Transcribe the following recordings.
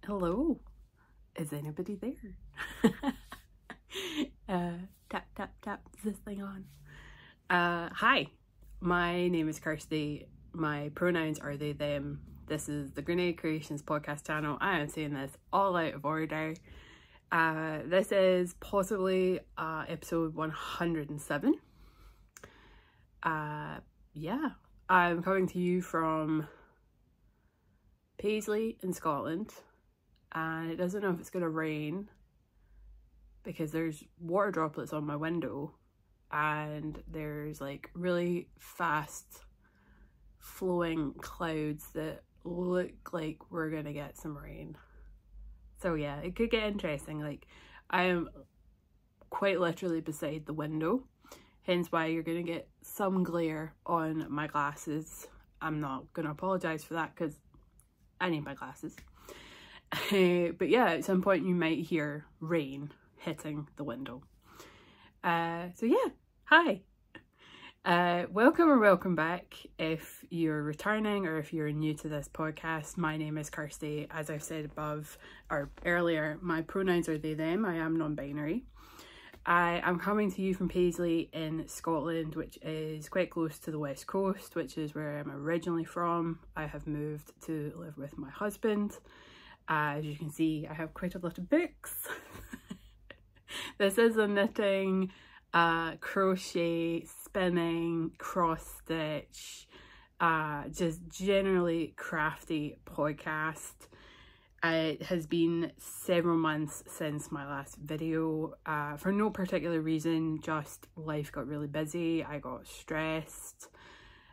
Hello, is anybody there? Tap, tap, tap, is this thing on? Hi, my name is Kirsty. My pronouns are they, them. This is the GrianaigCreations podcast channel. I am saying this all out of order. This is possibly episode 107. Yeah, I'm coming to you from Paisley in Scotland, and it doesn't know if it's going to rain because there's water droplets on my window and there's like really fast flowing clouds that look like we're gonna get some rain. So yeah, it could get interesting. Like, I am quite literally beside the window, hence why you're gonna get some glare on my glasses. I'm not gonna apologize for that because I need my glasses. But yeah, at some point you might hear rain hitting the window. So yeah, hi. Welcome or welcome back if you're returning or if you're new to this podcast. My name is Kirsty. As I've said above or earlier, my pronouns are they, them. I am non-binary. I am coming to you from Paisley in Scotland, which is quite close to the west coast, which is where I'm originally from. I have moved to live with my husband. As you can see, I have quite a lot of books. This is a knitting, crochet, spinning, cross stitch, just generally crafty podcast. It has been several months since my last video, for no particular reason, just life got really busy, I got stressed.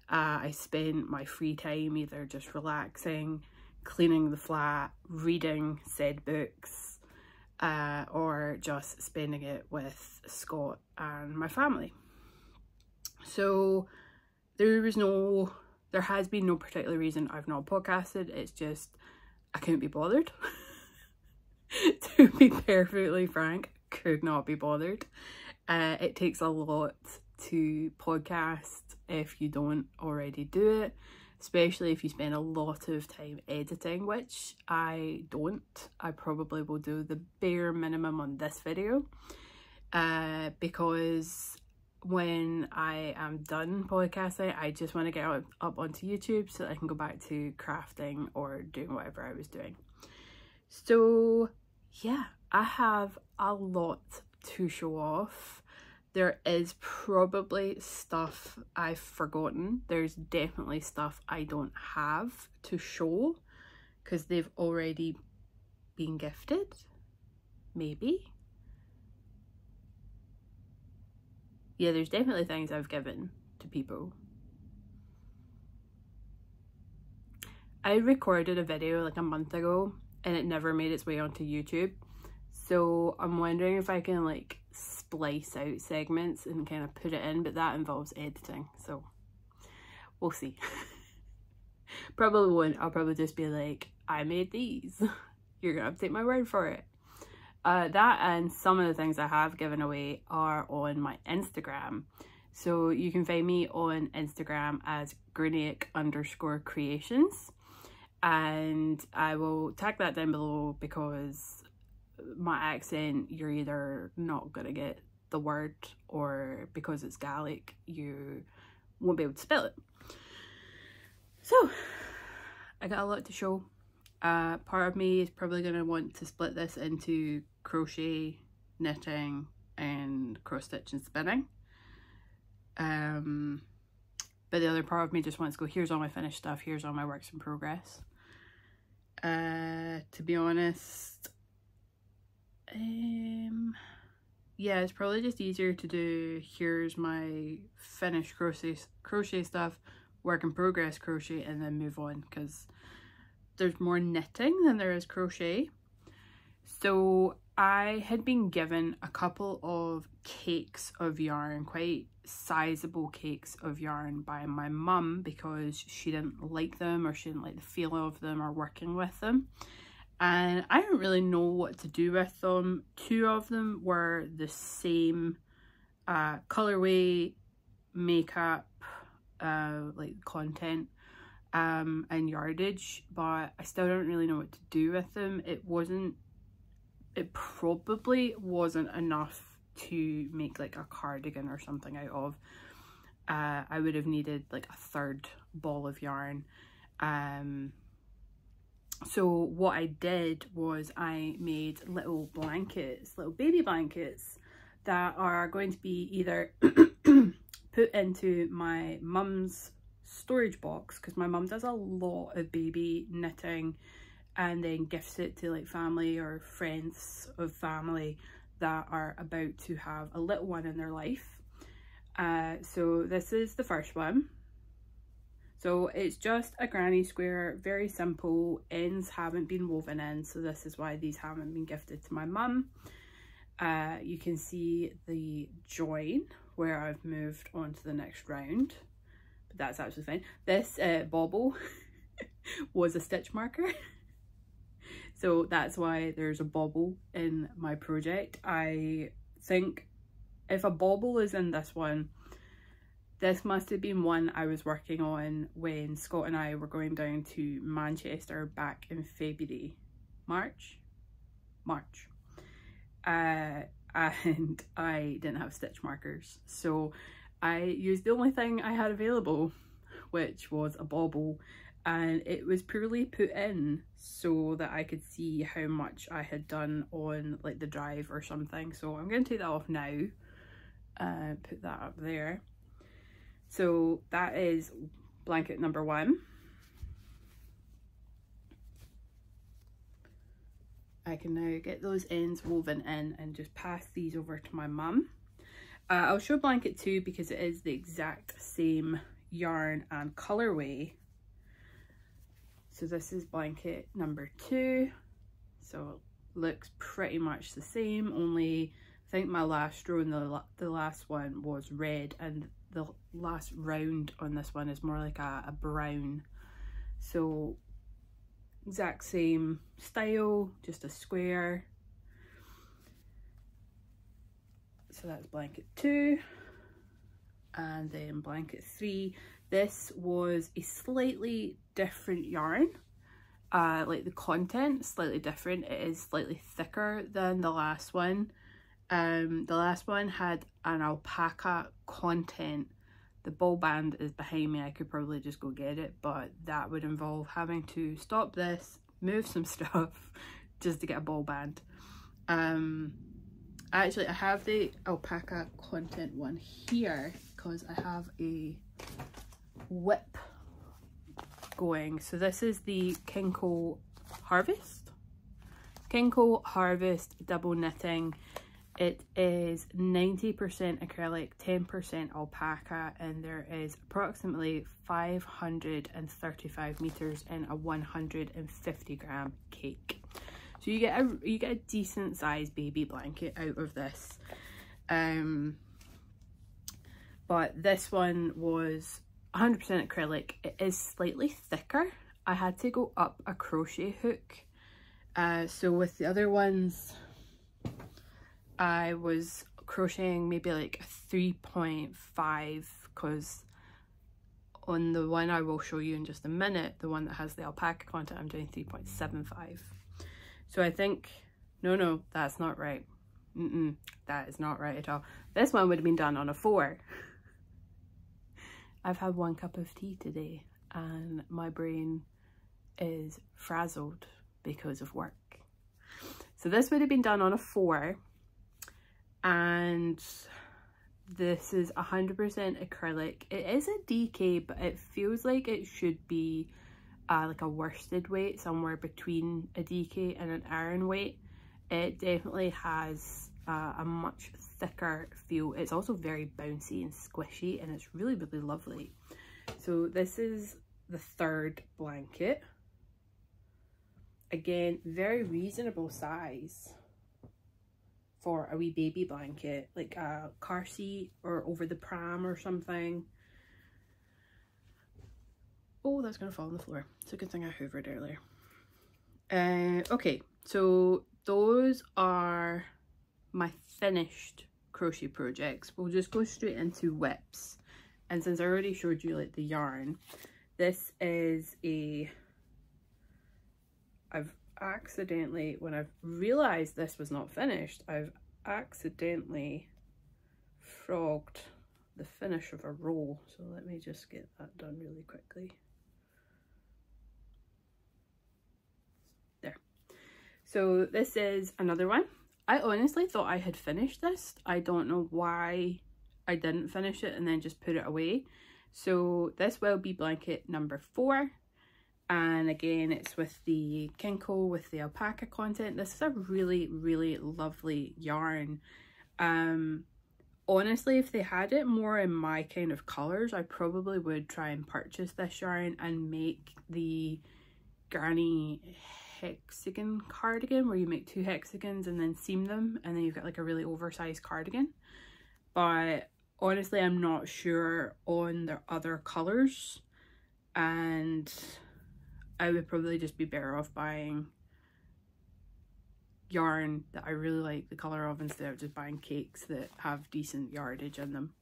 I spent my free time either just relaxing, cleaning the flat, reading said books, or just spending it with Scott and my family. So there has been no particular reason I've not podcasted. It's just I couldn't be bothered. To be perfectly frank, could not be bothered. It takes a lot to podcast if you don't already do it, especially if you spend a lot of time editing, which I don't. I probably will do the bare minimum on this video, because when I am done podcasting, I just want to get up onto YouTube so that I can go back to crafting or doing whatever I was doing. So yeah, I have a lot to show off. There is probably stuff I've forgotten. There's definitely stuff I don't have to show because they've already been gifted, maybe. Yeah, there's definitely things I've given to people. I recorded a video like a month ago and it never made its way onto YouTube. So I'm wondering if I can like splice out segments and kind of put it in, but that involves editing. So we'll see. Probably won't. I'll probably just be like, I made these. You're gonna have to take my word for it. That and some of the things I have given away are on my Instagram. So you can find me on Instagram as Grianaig_creations. And I will tag that down below because my accent, you're either not going to get the word, or because it's Gaelic, you won't be able to spell it. So, I got a lot to show. Part of me is probably going to want to split this into crochet, knitting, and cross stitch and spinning. But the other part of me just wants to go, here's all my finished stuff, here's all my works in progress. To be honest, yeah, it's probably just easier to do here's my finished crochet stuff, work in progress crochet, and then move on, because there's more knitting than there is crochet. So I had been given a couple of cakes of yarn, quite sizable cakes of yarn, by my mum because she didn't like them, or she didn't like the feel of them or working with them. And I didn't really know what to do with them. Two of them were the same colorway, makeup, like content and yardage, but I still don't really know what to do with them. It probably wasn't enough to make like a cardigan or something out of. I would have needed like a third ball of yarn. So what I did was I made little blankets, little baby blankets that are going to be either put into my mum's storage box, because my mum does a lot of baby knitting and then gifts it to like family or friends of family that are about to have a little one in their life. So this is the first one. So it's just a granny square, very simple, ends haven't been woven in, so this is why these haven't been gifted to my mum. You can see the join where I've moved on to the next round, but that's absolutely fine. This bauble was a stitch marker, so that's why there's a bauble in my project. I think if a bauble is in this one, this must have been one I was working on when Scott and I were going down to Manchester back in February, March. And I didn't have stitch markers, so I used the only thing I had available, which was a bauble, and it was purely put in so that I could see how much I had done on like the drive or something. So I'm going to take that off now and put that up there. So that is blanket number 1. I can now get those ends woven in and just pass these over to my mum. I'll show blanket 2 because it is the exact same yarn and colorway. So this is blanket number 2. So it looks pretty much the same, only I think my last row and the last one was red, and the last round on this one is more like a brown. So exact same style, just a square. So that's blanket 2. And then blanket 3. This was a slightly different yarn. Like the content slightly different. It is slightly thicker than the last one. The last one had an alpaca content. The ball band is behind me. I could probably just go get it, but that would involve having to stop this, move some stuff just to get a ball band. Actually, I have the alpaca content one here because I have a whip going. So this is the Kinko Harvest. Kinko Harvest double knitting. It is 90% acrylic, 10% alpaca, and there is approximately 535 meters in a 150 gram cake. So you get a decent sized baby blanket out of this. But this one was 100% acrylic. It is slightly thicker. I had to go up a crochet hook. So with the other ones, I was crocheting maybe like a 3.5, because on the one I will show you in just a minute, the one that has the alpaca content, I'm doing 3.75. So I think, no, that's not right. That is not right at all. This one would have been done on a 4. I've had 1 cup of tea today and my brain is frazzled because of work. So this would have been done on a 4. And this is 100% acrylic. It is a DK, but it feels like it should be like a worsted weight, somewhere between a DK and an iron weight. It definitely has a much thicker feel. It's also very bouncy and squishy, and it's really, really lovely. So this is the 3rd blanket. Again, very reasonable size for a wee baby blanket, like a car seat or over the pram or something. Oh, that's gonna fall on the floor. It's a good thing I hoovered earlier. Okay, so those are my finished crochet projects. We'll just go straight into whips. And since I already showed you like the yarn, This is I've accidentally, when I've realised this was not finished, I've accidentally frogged the finish of a roll. So let me just get that done really quickly. There. So this is another one. I honestly thought I had finished this. I don't know why I didn't finish it and then just put it away. So this will be blanket number 4. And again, it's with the Kinko with the alpaca content. This is a really, really lovely yarn. Honestly, if they had it more in my kind of colours, I probably would try and purchase this yarn and make the Granny hexagon cardigan, where you make 2 hexagons and then seam them, and then you've got like a really oversized cardigan. But honestly, I'm not sure on the other colours, and I would probably just be better off buying yarn that I really like the colour of instead of just buying cakes that have decent yardage in them.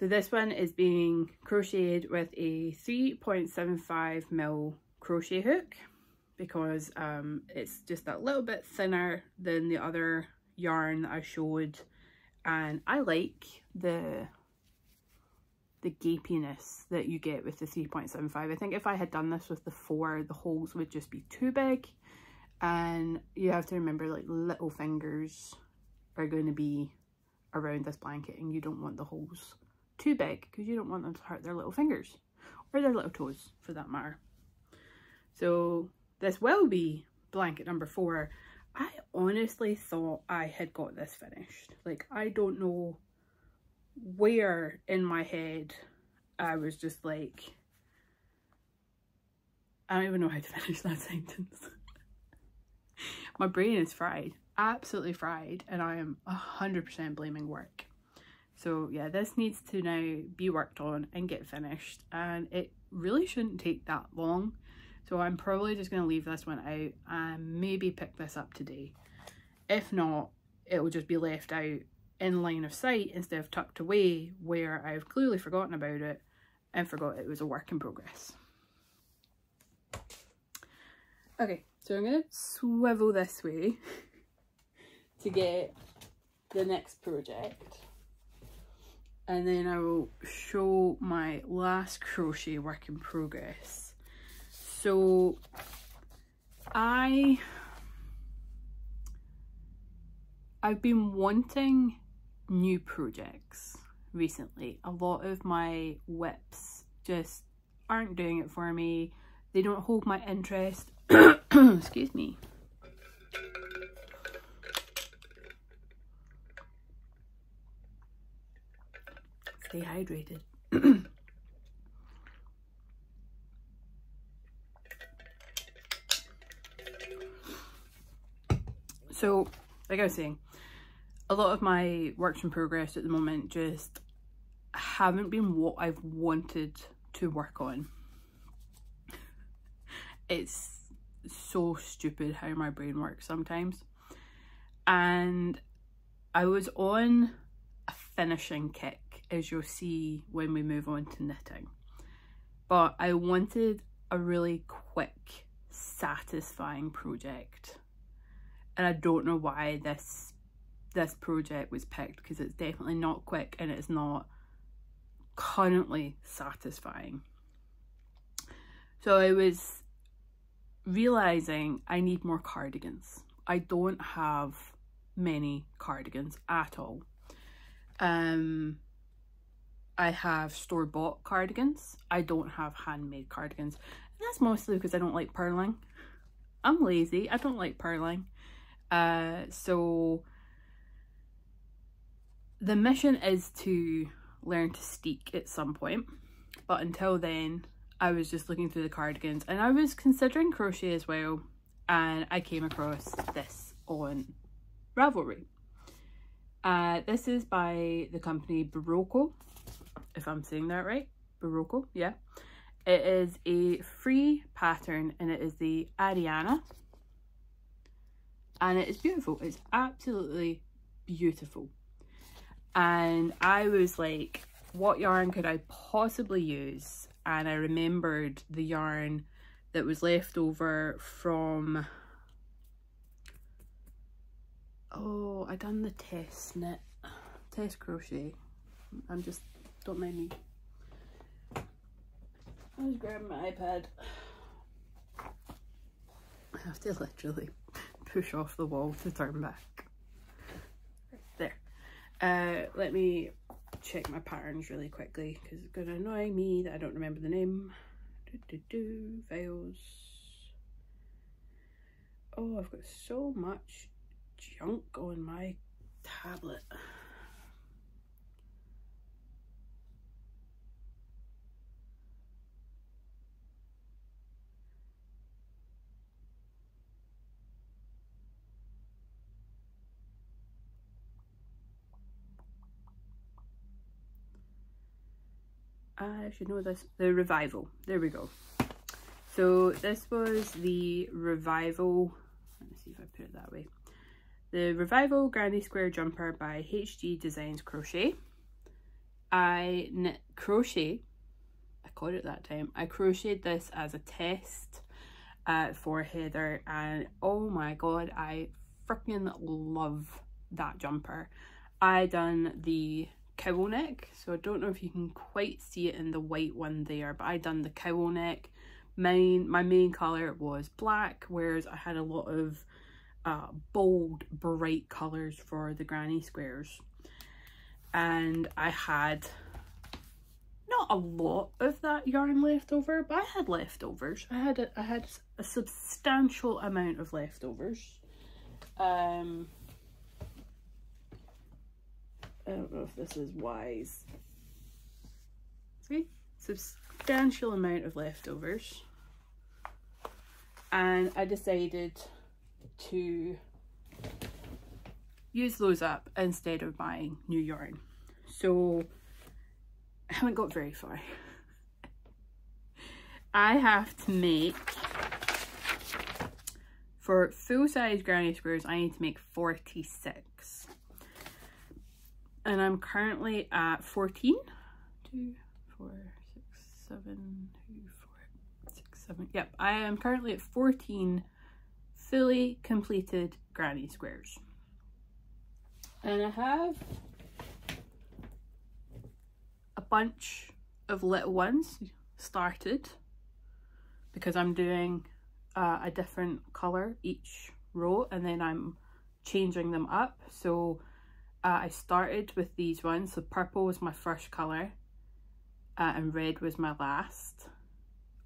So this one is being crocheted with a 3.75mm crochet hook, because it's just that little bit thinner than the other yarn that I showed, and I like the gapiness that you get with the 3.75. I think if I had done this with the 4, the holes would just be too big, and you have to remember, like, little fingers are going to be around this blanket, and you don't want the holes too big because you don't want them to hurt their little fingers, or their little toes for that matter. So this will be blanket number 4. I honestly thought I had got this finished. Like, I don't know where in my head I was just like, I don't even know how to finish that sentence. My brain is fried, absolutely fried, and I am 100% blaming work. So yeah, this needs to now be worked on and get finished, and it really shouldn't take that long. So I'm probably just going to leave this one out and maybe pick this up today. If not, it will just be left out in line of sight instead of tucked away, where I've clearly forgotten about it and forgot it was a work in progress. Okay, so I'm going to swivel this way to get the next project, and then I will show my last crochet work in progress. So I've been wanting new projects recently. A lot of my whips just aren't doing it for me. They don't hold my interest. Excuse me. Stay hydrated. So, like I was saying, a lot of my works in progress at the moment just haven't been what I've wanted to work on. It's so stupid how my brain works sometimes. And I was on a finishing kick, as you'll see when we move on to knitting. But I wanted a really quick, satisfying project. And I don't know why this project was picked, because it's definitely not quick and it's not currently satisfying. So I was realising I need more cardigans. I don't have many cardigans at all. I have store-bought cardigans. I don't have handmade cardigans. And that's mostly because I don't like purling. I'm lazy. I don't like purling. So the mission is to learn to steek at some point, but until then I was just looking through the cardigans, and I was considering crochet as well, and I came across this on Ravelry. This is by the company Barocco, if I'm saying that right. Barocco, yeah. It is a free pattern, and it is the Ariana. And it is beautiful. It's absolutely beautiful. And I was like, what yarn could I possibly use? and I remembered the yarn that was left over from, oh, I done the test knit, test crochet. I'm just, don't mind me. I was grabbing my iPad. I have to literally push off the wall to turn back. There. Let me check my patterns really quickly because it's going to annoy me that I don't remember the name. Veils. Oh, I've got so much junk on my tablet. I should know this. The Revival. There we go. So this was the Revival. Let me see if I put it that way. The Revival Granny Square Jumper by HG Designs Crochet. I knit crochet. I caught it that time. I crocheted this as a test for Heather, and oh my god, I freaking love that jumper. I done the cowl neck, so I don't know if you can quite see it in the white one there, but I done the cowl neck. My main colour was black, whereas I had a lot of bold bright colours for the granny squares, and I had not a lot of that yarn left over, but I had leftovers. I had a substantial amount of leftovers. I don't know if this is wise. See? Substantial amount of leftovers. And I decided to use those up instead of buying new yarn. So I haven't got very far. I have to make, for full-size granny squares, I need to make 46. And I'm currently at 14. 2, 4, 6, 7, 2, 4, 6, 7. Yep, I am currently at 14 fully completed granny squares. And I have a bunch of little ones started because I'm doing a different colour each row, and then I'm changing them up. So I started with these ones. So purple was my first colour and red was my last.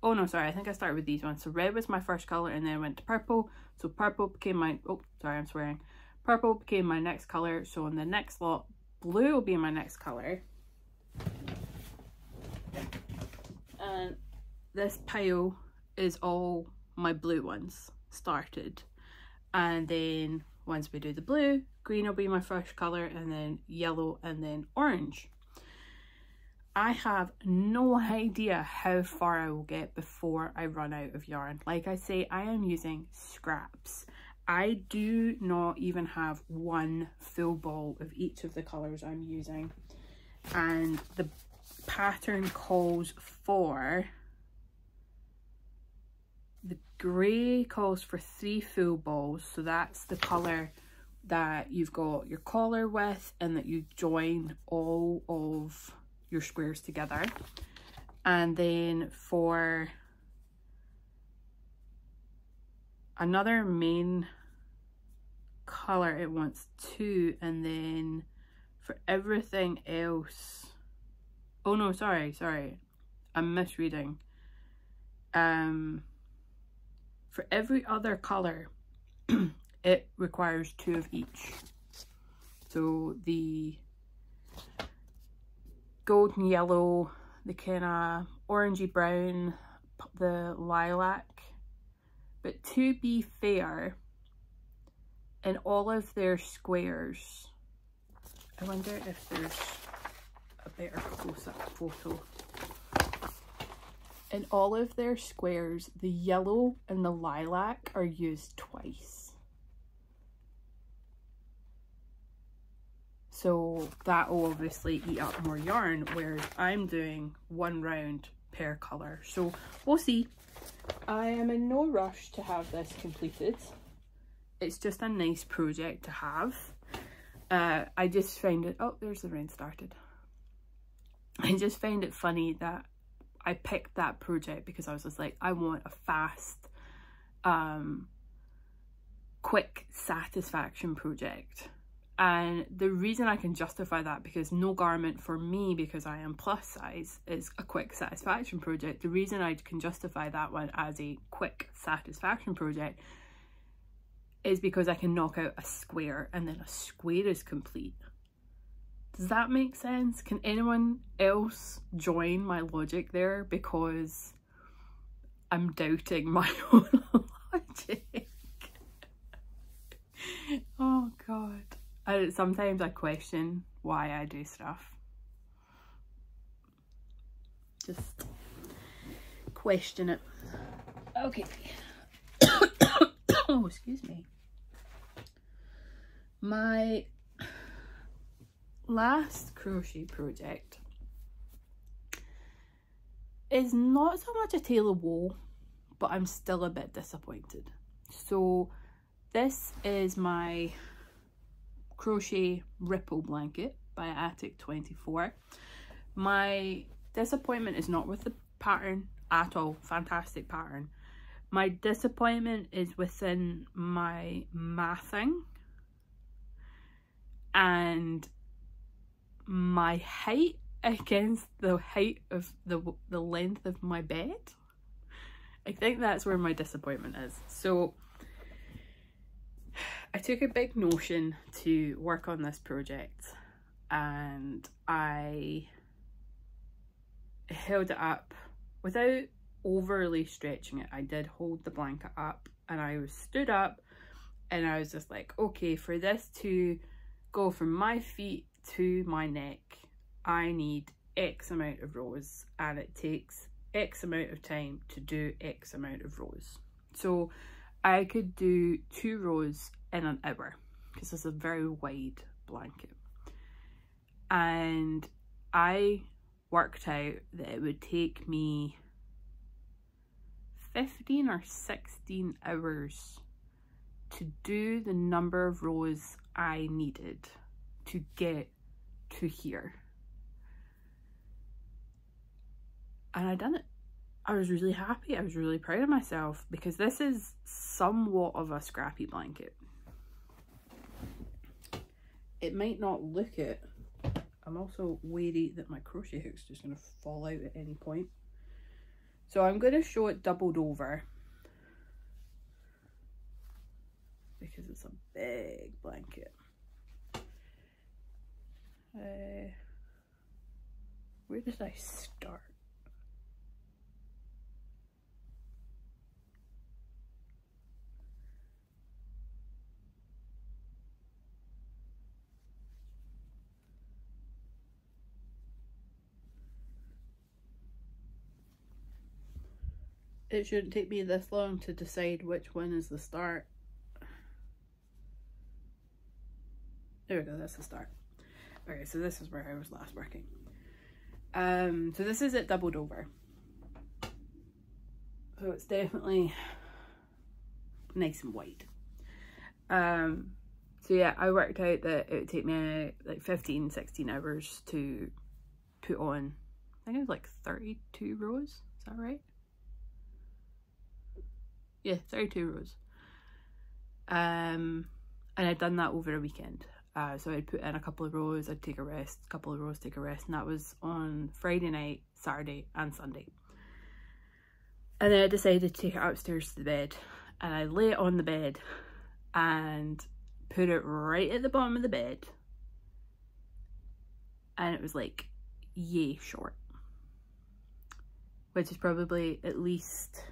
Oh no, sorry, I think I started with these ones. So red was my first colour and then I went to purple. So purple became my, oh sorry, I'm swearing. Purple became my next colour. So in the next lot, blue will be my next colour. And this pile is all my blue ones started. And then once we do the blue, green will be my first colour, and then yellow, and then orange. I have no idea how far I will get before I run out of yarn. Like I say, I am using scraps. I do not even have one full ball of each of the colours I'm using. And the pattern calls for, the grey calls for 3 full balls. So that's the colour that you've got your collar with and that you join all of your squares together. And then for another main colour it wants 2, and then for everything else, oh no, sorry, I'm misreading. For every other colour it requires 2 of each. So the golden yellow, the kind of orangey brown, the lilac. But to be fair, in all of their squares, I wonder if there's a better close-up photo. In all of their squares, the yellow and the lilac are used twice. So that will obviously eat up more yarn, whereas I'm doing one round per colour. So we'll see. I am in no rush to have this completed. It's just a nice project to have. I just find it, oh, there's the rain started. I just find it funny that I picked that project because I was just like, I want a fast, quick satisfaction project. And the reason I can justify that, because no garment for me, because I am plus size, is a quick satisfaction project. The reason I can justify that one as a quick satisfaction project is because I can knock out a square and then a square is complete. Does that make sense? Can anyone else join my logic there? Because I'm doubting my own logic. Oh God. Sometimes I question why I do stuff. Just question it. Okay. Oh, excuse me. My last crochet project is not so much a tale of woe, but I'm still a bit disappointed. So this is my crochet ripple blanket by Attic 24. My disappointment is not with the pattern at all. Fantastic pattern. My disappointment is within my mathing and my height against the height of the length of my bed. I think that's where my disappointment is. So I took a big notion to work on this project and I held it up without overly stretching it. I did hold the blanket up and I was stood up and I was just like, okay, for this to go from my feet to my neck, I need X amount of rows and it takes X amount of time to do X amount of rows. So I could do 2 rows in an hour because it's a very wide blanket. And I worked out that it would take me 15 or 16 hours to do the number of rows I needed to get to here. And I done it. I was really happy. I was really proud of myself because this is somewhat of a scrappy blanket. It might not look it. I'm also wary that my crochet hook's just going to fall out at any point. So I'm going to show it doubled over because it's a big blanket. Where did I start? It shouldn't take me this long to decide which one is the start. There we go, that's the start. Okay, so this is where I was last working. So this is it doubled over. So it's definitely nice and wide. So yeah, I worked out that it would take me like 15, 16 hours to put on, I think it was like 32 rows, is that right? Yeah, 32 rows. And I'd done that over a weekend. So I'd put in a couple of rows, I'd take a rest, a couple of rows, take a rest, and that was on Friday night, Saturday and Sunday. And then I decided to take it upstairs to the bed, and I lay it on the bed and put it right at the bottom of the bed, and it was like yay short, which is probably at least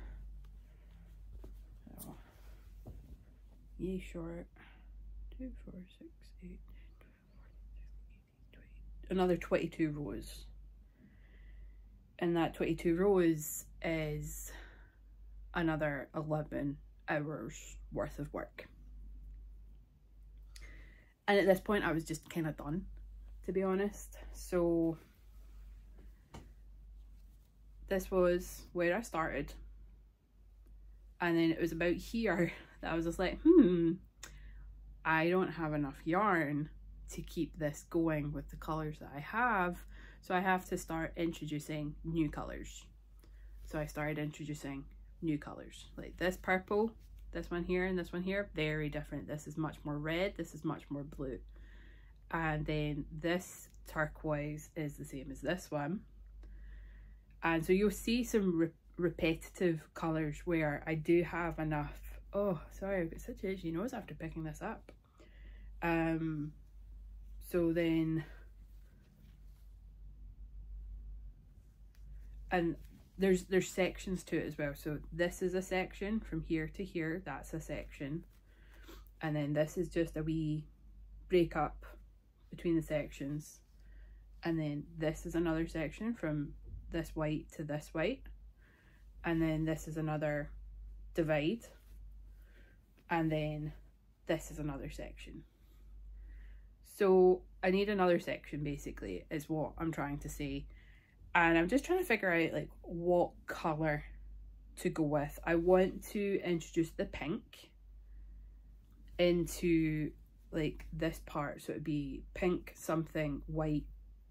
yay short, 2, 4, 6, 8, 10, 12, 14, 15, 20, another 22 rows. And that 22 rows is another 11 hours worth of work. And at this point I was just kind of done, to be honest. So this was where I started, and then it was about here that I was just like, I don't have enough yarn to keep this going with the colours that I have, so I have to start introducing new colours. So I started introducing new colours, like this purple, this one here, and this one here, very different. This is much more red, this is much more blue, and then this turquoise is the same as this one. And so you'll see some repetitive colours where I do have enough. Oh, sorry, I've got such an itchy nose after picking this up. So then, and there's sections to it as well. So this is a section from here to here, that's a section, and then this is just a wee break up between the sections, and then this is another section from this white to this white, and then this is another divide, and then this is another section. So I need another section, basically, is what I'm trying to say. And I'm just trying to figure out like what colour to go with. I want to introduce the pink into like this part, so it'd be pink something, white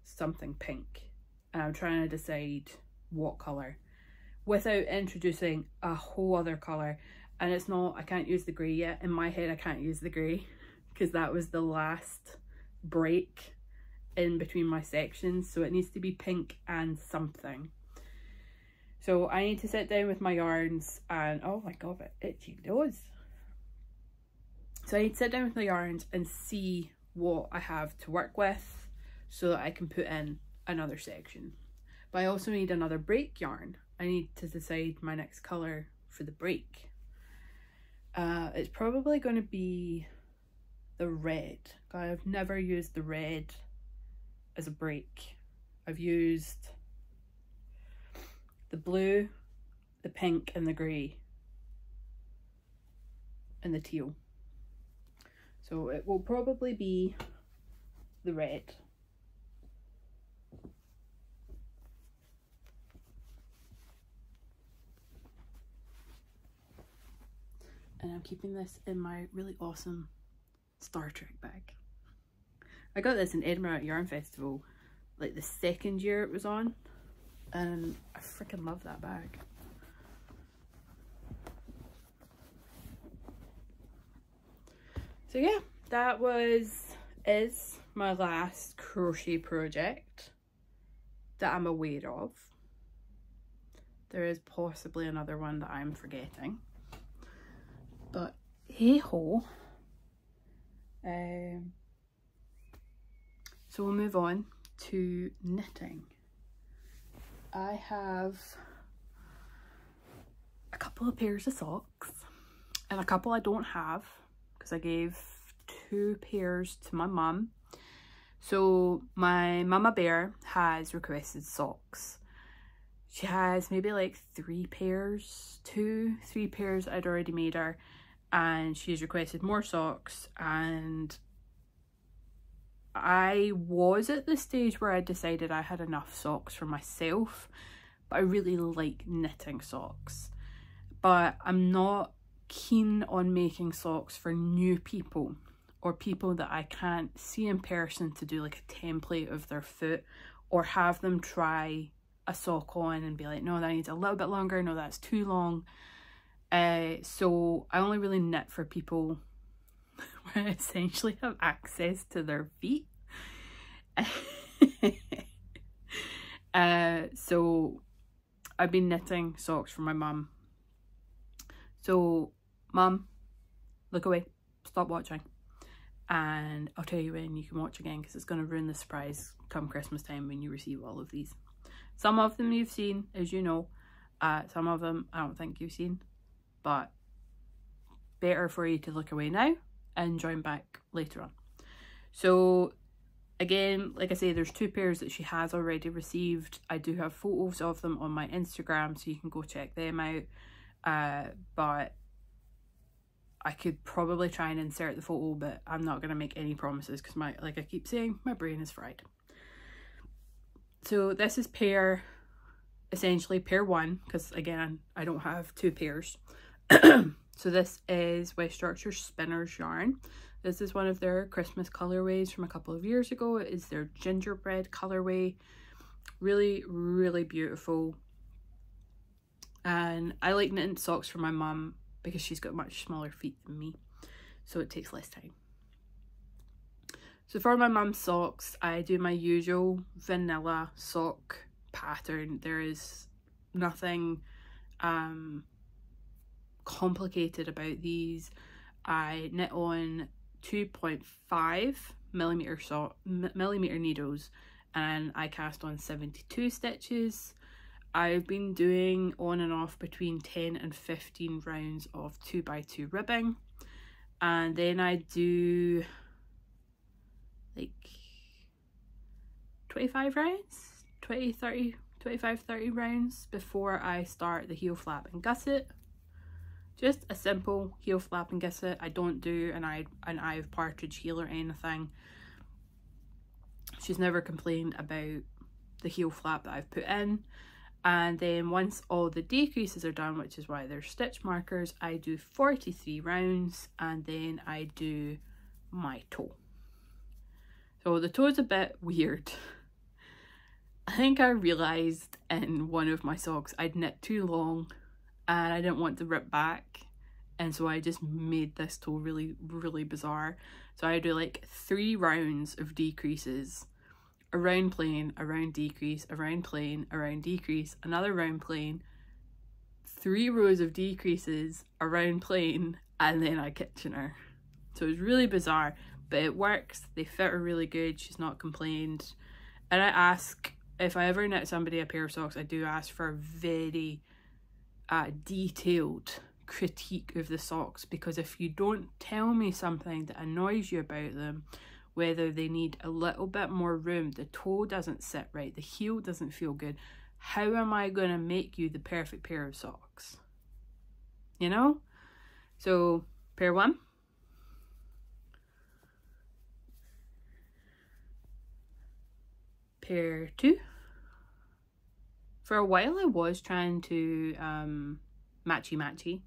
something, pink, and I'm trying to decide what colour without introducing a whole other colour. And it's not, I can't use the grey yet. In my head I can't use the grey because that was the last break in between my sections, so it needs to be pink and something. So I need to sit down with my yarns and, oh my god, it itchy nose. So I need to sit down with my yarns and see what I have to work with so that I can put in another section. But I also need another break yarn. I need to decide my next colour for the break. It's probably going to be the red. God, I've never used the red as a break. I've used the blue, the pink and the grey and the teal. So it will probably be the red. And I'm keeping this in my really awesome Star Trek bag. I got this in Edinburgh at Yarn Festival, like the second year it was on, and I freaking love that bag. So yeah, that is my last crochet project that I'm aware of. There is possibly another one that I'm forgetting, but hey ho. So we'll move on to knitting. I have a couple of pairs of socks and a couple I don't have because I gave 2 pairs to my mum. So my mama bear has requested socks. She has maybe like 3 pairs, 2-3 pairs I'd already made her, and she's requested more socks. And I was at the stage where I decided I had enough socks for myself, but I really like knitting socks. But I'm not keen on making socks for new people or people that I can't see in person to do like a template of their foot or have them try a sock on and be like, no, that needs a little bit longer, no, that's too long. So I only really knit for people where I essentially have access to their feet. So I've been knitting socks for my mum. So mum, look away, stop watching, and I'll tell you when you can watch again because it's going to ruin the surprise come Christmas time when you receive all of these. Some of them you've seen, as you know, some of them I don't think you've seen, but better for you to look away now and join back later on. So again, like I say, there's 2 pairs that she has already received. I do have photos of them on my Instagram, so you can go check them out. But I could probably try and insert the photo, but I'm not going to make any promises because like I keep saying, my brain is fried. So this is pair essentially pair 1, because again I don't have 2 pairs. So this is West Structure Spinners yarn. This is one of their Christmas colorways from a couple of years ago. It is their gingerbread colorway. Really, really beautiful. And I like knitting socks for my mum because she's got much smaller feet than me, so it takes less time. So for my mum's socks, I do my usual vanilla sock pattern. There is nothing complicated about these. I knit on 2.5 millimeter needles, and I cast on 72 stitches. I've been doing on and off between 10 and 15 rounds of 2x2 ribbing, and then I do like 25 rounds, 25, 30 rounds before I start the heel flap and gusset. Just a simple heel flap and gusset. I don't do an eye of partridge heel or anything. She's never complained about the heel flap that I've put in. And then once all the decreases are done, which is why there's stitch markers, I do 43 rounds, and then I do my toe. So the toe's a bit weird. I think I realised in one of my socks I'd knit too long and I didn't want to rip back, and so I just made this toe really, really bizarre. So I do like 3 rounds of decreases, a round plain, a round decrease, a round plain, a round decrease, another round plain, 3 rows of decreases, a round plain, and then I Kitchener. So it's really bizarre, but it works. They fit her really good. She's not complained. And I ask, if I ever knit somebody a pair of socks, I do ask for a very detailed critique of the socks, because if you don't tell me something that annoys you about them, whether they need a little bit more room, the toe doesn't sit right, the heel doesn't feel good, how am I going to make you the perfect pair of socks? You know? So pair 1. Pair 2. For a while I was trying to matchy,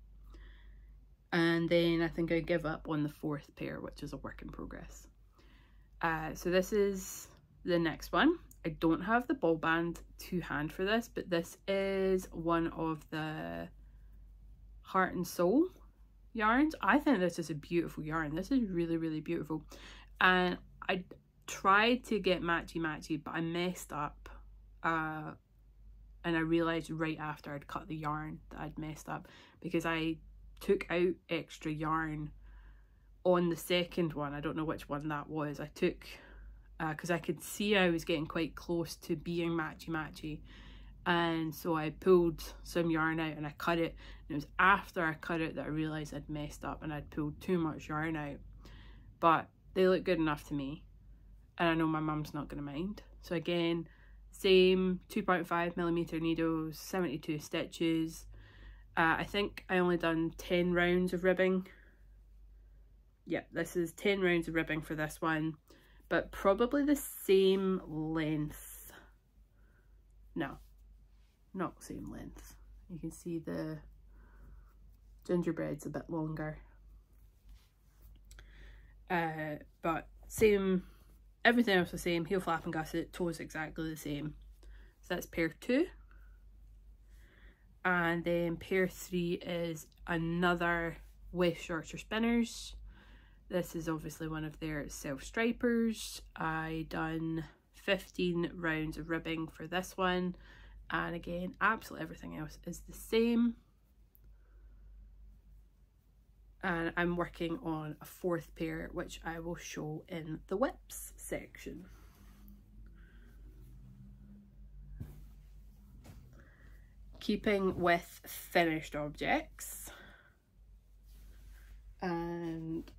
and then I think I give up on the 4th pair, which is a work in progress. So this is the next one. I don't have the ball band to hand for this, but this is one of the Heart and Soul yarns. I think this is a beautiful yarn. This is really, really beautiful. And I tried to get matchy, but I messed up. And I realised right after I'd cut the yarn that I'd messed up, because I took out extra yarn on the second one. I don't know which one that was. I took, because I could see I was getting quite close to being matchy, and so I pulled some yarn out and I cut it, and it was after I cut it that I realised I'd messed up and I'd pulled too much yarn out. But they look good enough to me, and I know my mum's not going to mind. So again, same 2.5 millimeter needles, 72 stitches. I think I only done 10 rounds of ribbing. Yep, this is 10 rounds of ribbing for this one, but probably the same length. No, not same length. You can see the gingerbread's a bit longer. But same, everything else the same, heel flap and gusset, toes exactly the same. So that's pair 2. And then pair 3 is another West Yorkshire Spinners. This is obviously one of their self-stripers. I done 15 rounds of ribbing for this one. And again, absolutely everything else is the same. And I'm working on a 4th pair, which I will show in the whips section. Keeping with finished objects, and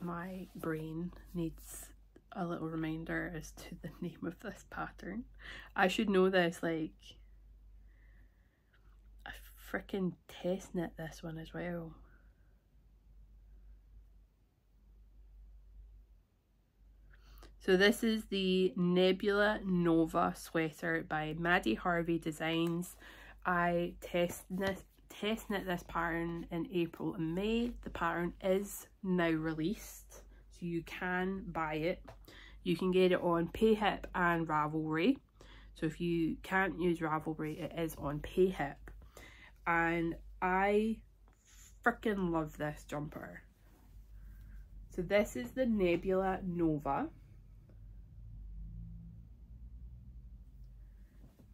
my brain needs a little reminder as to the name of this pattern. I should know this, like, I freaking test knit this one as well. So this is the Nebula Nova sweater by Maddie Harvey Designs. I test knit this pattern in April and May. The pattern is now released, so you can buy it. You can get it on Payhip and Ravelry. So if you can't use Ravelry, it is on Payhip. And I freaking love this jumper. So this is the Nebula Nova.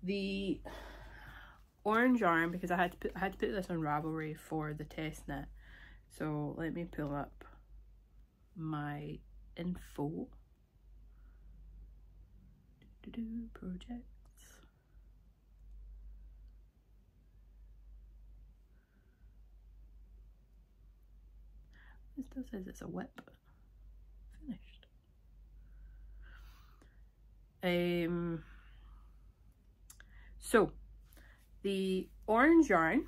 The orange yarn, because I had to put this on Ravelry for the test knit. So let me pull up my info. Projects. It still says it's a whip. Finished. So the orange yarn,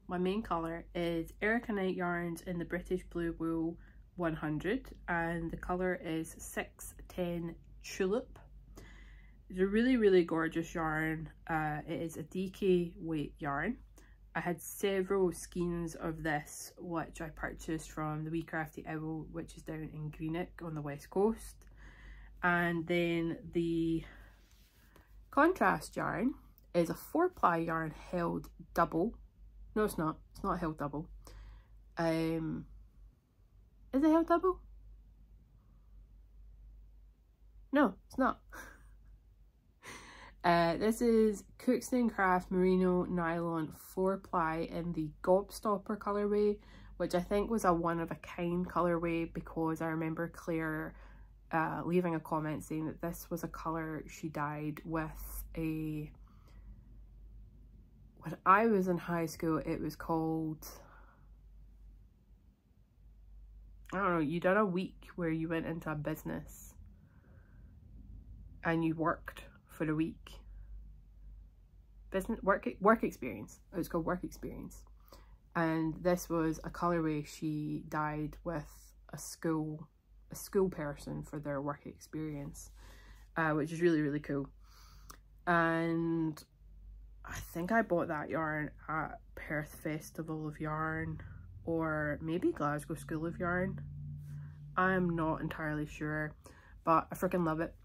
my main colour, is Erica Knight yarns in the British Blue Wool 100, and the colour is 610 Tulip. It's a really gorgeous yarn. It is a DK weight yarn. I had several skeins of this, which I purchased from the Wee Crafty Owl, which is down in Grianaig on the west coast. And then the contrast yarn is a 4-ply yarn held double. No, it's not. It's not held double. Is it held double? No, it's not. This is Crochet Craft Merino Nylon 4-ply in the Gobstopper colourway, which I think was a one-of-a-kind colourway, because I remember Claire leaving a comment saying that this was a colour she dyed with a... When I was in high school, it was called... I don't know, you done a week where you went into a business and you worked for a week. Work experience. It was called work experience. And this was a colourway she dyed with a school person for their work experience, which is really cool. And I think I bought that yarn at Perth Festival of Yarn, or maybe Glasgow School of Yarn. I'm not entirely sure, but I freaking love it.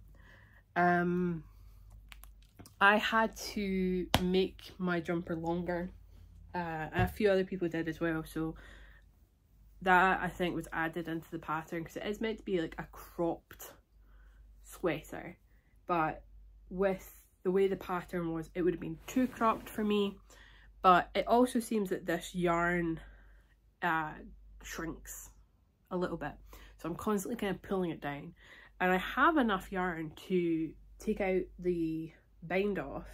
I had to make my jumper longer, and a few other people did as well, so that I think was added into the pattern, because it is meant to be like a cropped sweater, but with the way the pattern was, it would have been too cropped for me. But it also seems that this yarn shrinks a little bit, so I'm constantly kind of pulling it down, and I have enough yarn to take out the bind off,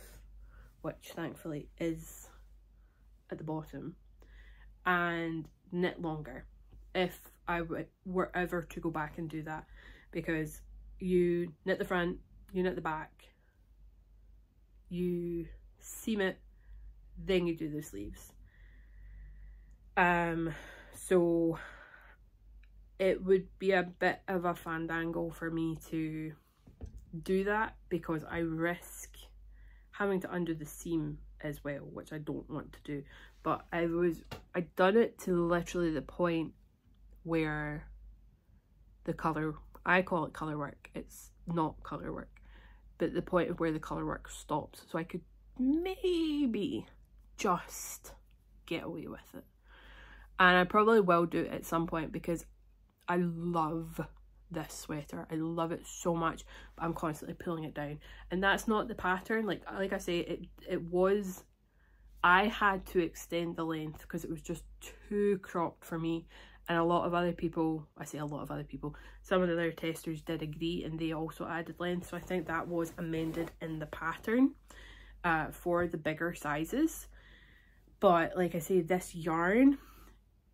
which thankfully is at the bottom, and knit longer if I were ever to go back and do that, because you knit the front, you knit the back, you seam it, then you do the sleeves. So it would be a bit of a fandangle for me to do that, because I risk having to undo the seam as well, which I don't want to do. But I'd done it to literally the point where the colour, I call it colour work, it's not colour work, but the point of where the colour work stops, so I could maybe just get away with it. And I probably will do it at some point, because I love this sweater. I love it so much, but I'm constantly pulling it down, and that's not the pattern. Like I say, it was, I had to extend the length because it was just too cropped for me. And a lot of other people, I say a lot of other people, some of the other testers did agree, and they also added length, so I think that was amended in the pattern for the bigger sizes. But like I say, this yarn,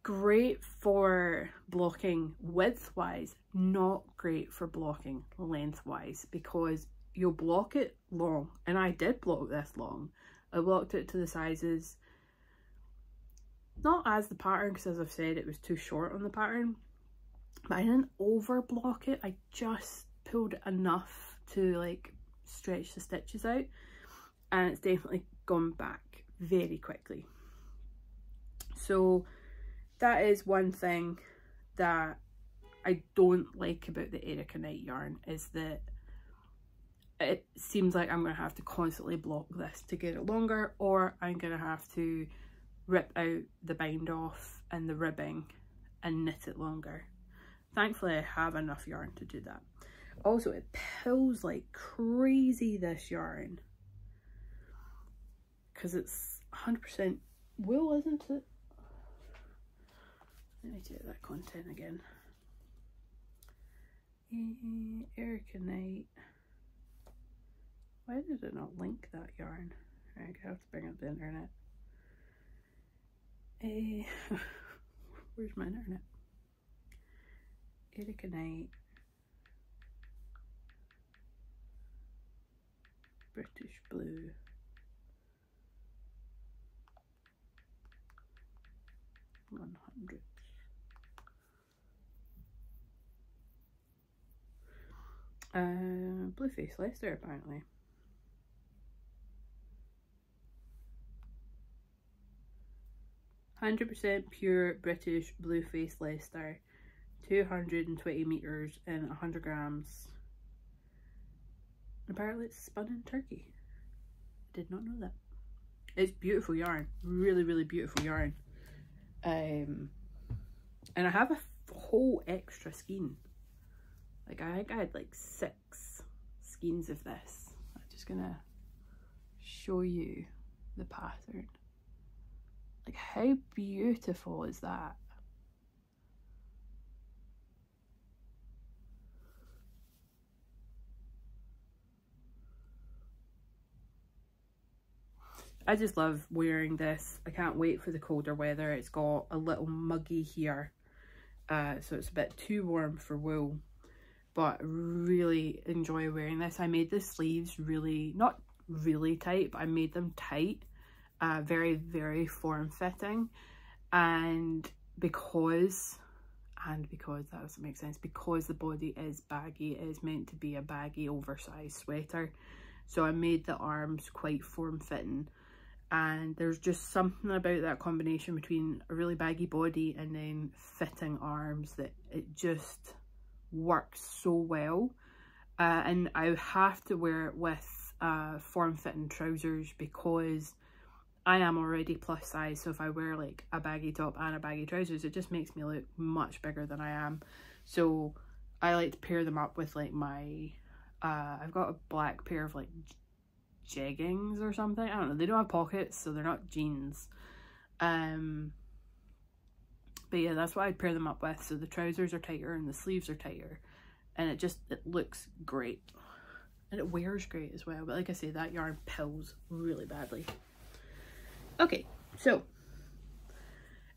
great for blocking width-wise, not great for blocking length-wise, because you'll block it long, and I did block this long. I blocked it to the sizes, not as the pattern, because as I've said, it was too short on the pattern, but I didn't over block it. I just pulled enough to like stretch the stitches out, and it's definitely gone back very quickly. So that is one thing that I don't like about the Erica Knight yarn, is that it seems like I'm going to have to constantly block this to get it longer, or I'm going to have to rip out the bind off and the ribbing and knit it longer. Thankfully I have enough yarn to do that. Also, it pulls like crazy, this yarn, because it's 100% wool, isn't it? Let me do that content again. Erica Knight. Why did it not link that yarn? I have to bring up the internet. Where's my internet? Erica Knight. British Blue. $100. Blueface Leicester, apparently. %, pure British Blueface Leicester, 220 meters and 100 grams. Apparently it's spun in Turkey. I did not know that. It's beautiful yarn, really, really beautiful yarn. And I have a whole extra skein. Like, I think I had like 6 skeins of this. I'm just gonna show you the pattern. Like, how beautiful is that? I just love wearing this. I can't wait for the colder weather. It's got a little muggy here, so it's a bit too warm for wool, but really enjoy wearing this. I made the sleeves really, not really tight, but I made them tight, very, very form-fitting, and because that doesn't make sense, because the body is baggy, it is meant to be a baggy, oversized sweater, so I made the arms quite form-fitting. And there's just something about that combination between a really baggy body and then fitting arms that it just works so well. And I have to wear it with form-fitting trousers, because I am already plus size, so if I wear like a baggy top and a baggy trousers, it just makes me look much bigger than I am. So I like to pair them up with like my I've got a black pair of like jeggings or something. I don't know, they don't have pockets, so they're not jeans, but yeah, that's what I'd pair them up with. So the trousers are tighter and the sleeves are tighter, and it looks great, and it wears great as well. But like I say, that yarn pulls really badly. Okay, so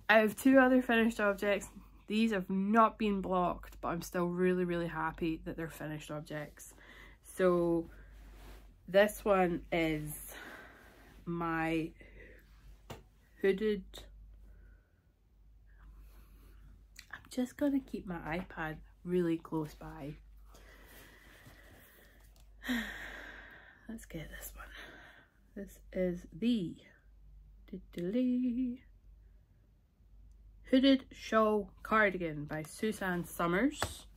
I have 2 other finished objects. These have not been blocked, but I'm still really, really happy that they're finished objects. So this one is my hooded, I'm just going to keep my iPad really close by. Let's get this one. This is the Hooded Shawl Cardigan by Suzanne Summers.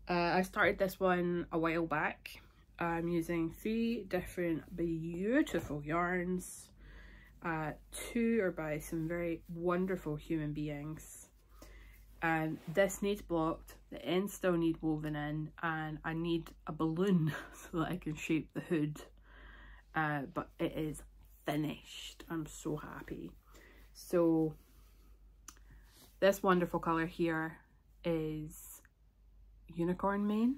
I started this one a while back. I'm using 3 different beautiful yarns. 2 are by some very wonderful human beings. And this needs blocked, the ends still need woven in, and I need a balloon so that I can shape the hood. But it is finished. I'm so happy. So this wonderful colour here is Unicorn Mane.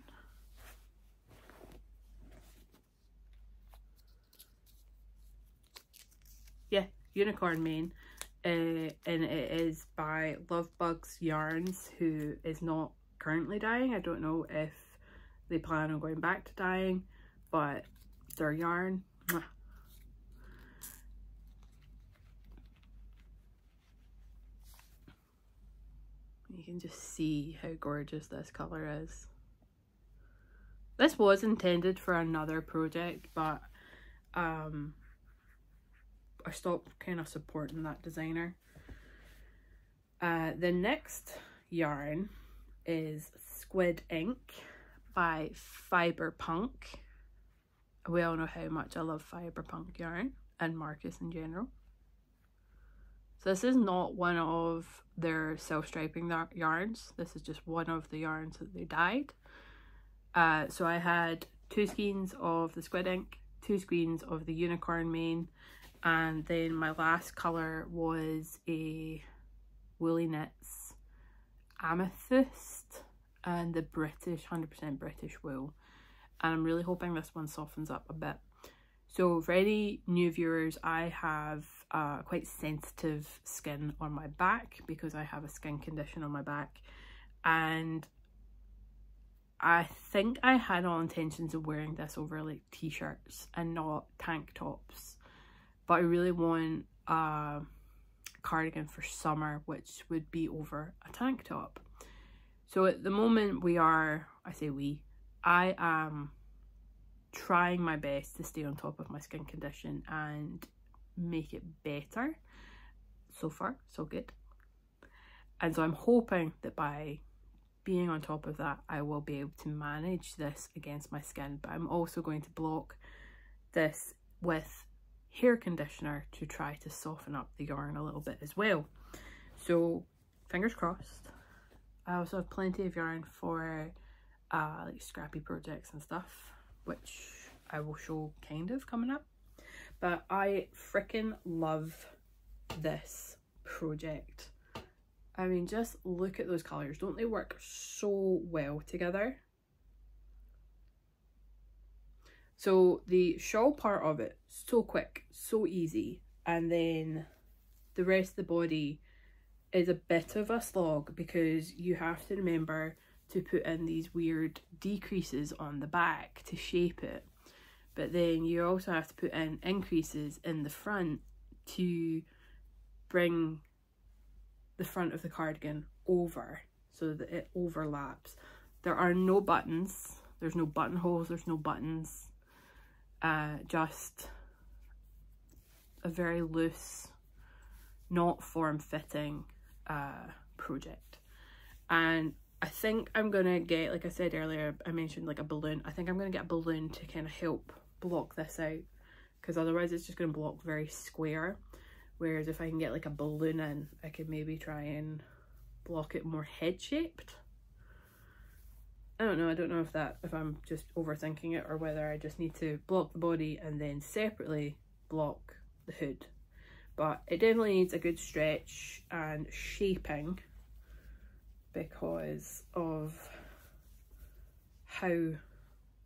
Yeah, Unicorn Mane. And it is by Lovebugs Yarns, who is not currently dyeing. I don't know if they plan on going back to dyeing, but their yarn, mwah. You can just see how gorgeous this colour is. This was intended for another project, but I stopped kind of supporting that designer. The next yarn is Squid Ink by Fiberpunk. We all know how much I love Fiberpunk yarn and Marcus in general. So this is not one of their self-striping yarns. This is just one of the yarns that they dyed. So I had 2 skeins of the Squid Ink, 2 skeins of the Unicorn Mane, and then my last colour was a Woolly Knits Amethyst and the British, 100% British wool. And I'm really hoping this one softens up a bit. So for any new viewers, I have quite sensitive skin on my back because I have a skin condition on my back, and I think I had all intentions of wearing this over like t-shirts and not tank tops, but I really want a cardigan for summer which would be over a tank top. So at the moment I am trying my best to stay on top of my skin condition and make it better. So far, so good. And so I'm hoping that by being on top of that, I will be able to manage this against my skin. But I'm also going to block this with hair conditioner to try to soften up the yarn a little bit as well. So fingers crossed. I also have plenty of yarn for like scrappy projects and stuff, which I will show kind of coming up. But I freaking love this project. I mean, just look at those colours. Don't they work so well together? So the shawl part of it, so quick, so easy. And then the rest of the body is a bit of a slog because you have to remember to put in these weird decreases on the back to shape it. But then you also have to put in increases in the front to bring the front of the cardigan over so that it overlaps. There are no buttons, there's no buttonholes, there's no buttons, just a very loose, not form-fitting project. And I think I'm gonna get, like I said earlier, I mentioned like a balloon. I think I'm gonna get a balloon to kind of help block this out, because otherwise it's just gonna block very square. Whereas if I can get like a balloon in, I could maybe try and block it more head shaped. I don't know if I'm just overthinking it or whether I just need to block the body and then separately block the hood. But it definitely needs a good stretch and shaping because of how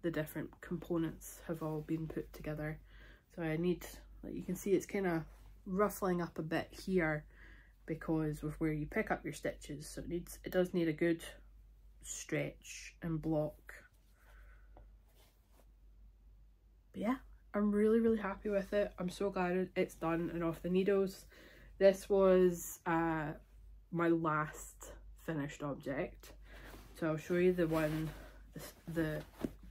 the different components have all been put together. So I need, like you can see, it's kind of ruffling up a bit here because of where you pick up your stitches. So it does need a good stretch and block. But yeah, I'm really happy with it. I'm so glad it's done and off the needles. This was my last finished object, so I'll show you the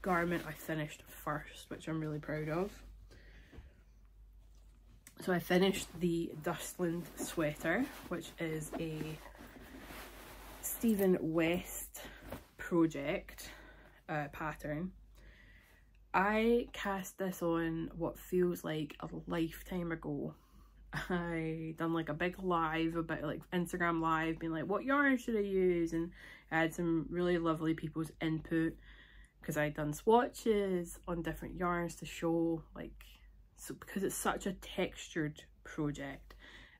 garment I finished first, which I'm really proud of. So I finished the Dustland sweater, which is a Stephen West project pattern. I cast this on what feels like a lifetime ago. I done like a big live about like Instagram live being like, what yarn should I use? And I had some really lovely people's input because I'd done swatches on different yarns to show, like, so because it's such a textured project.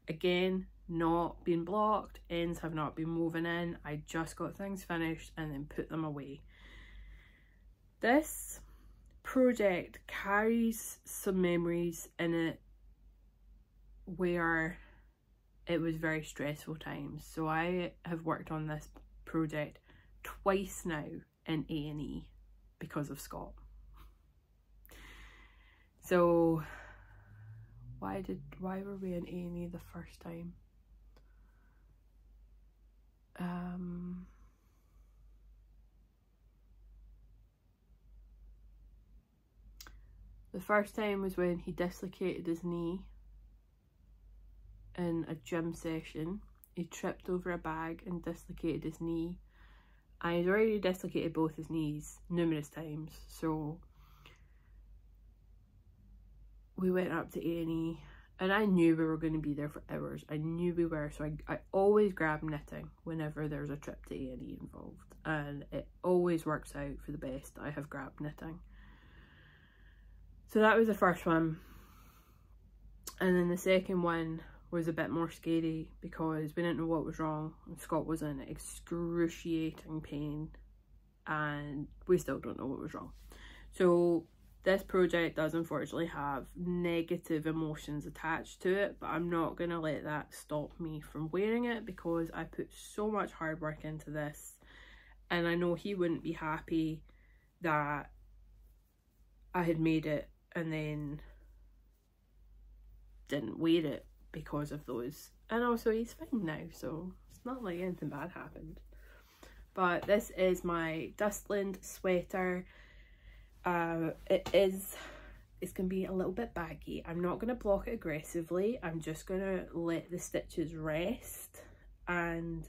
Again, not being blocked, ends have not been woven in. I just got things finished and then put them away. This project carries some memories in it where it was very stressful times. So I have worked on this project twice now in A&E because of Scott. So why were we in A&E the first time? The first time was when he dislocated his knee in a gym session. He tripped over a bag and dislocated his knee. And he's already dislocated both his knees numerous times, so we went up to A&E, and I knew we were going to be there for hours. I knew we were, so I always grab knitting whenever there's a trip to A&E involved, and it always works out for the best. I have grabbed knitting. So that was the first one, and then the second one was a bit more scary because we didn't know what was wrong, and Scott was in excruciating pain, and we still don't know what was wrong. So this project does unfortunately have negative emotions attached to it, but I'm not going to let that stop me from wearing it because I put so much hard work into this, and I know he wouldn't be happy that I had made it and then didn't wear it because of those. And also he's fine now, so it's not like anything bad happened. But this is my Dustland sweater. It's gonna be a little bit baggy. I'm not gonna block it aggressively. I'm just gonna let the stitches rest, and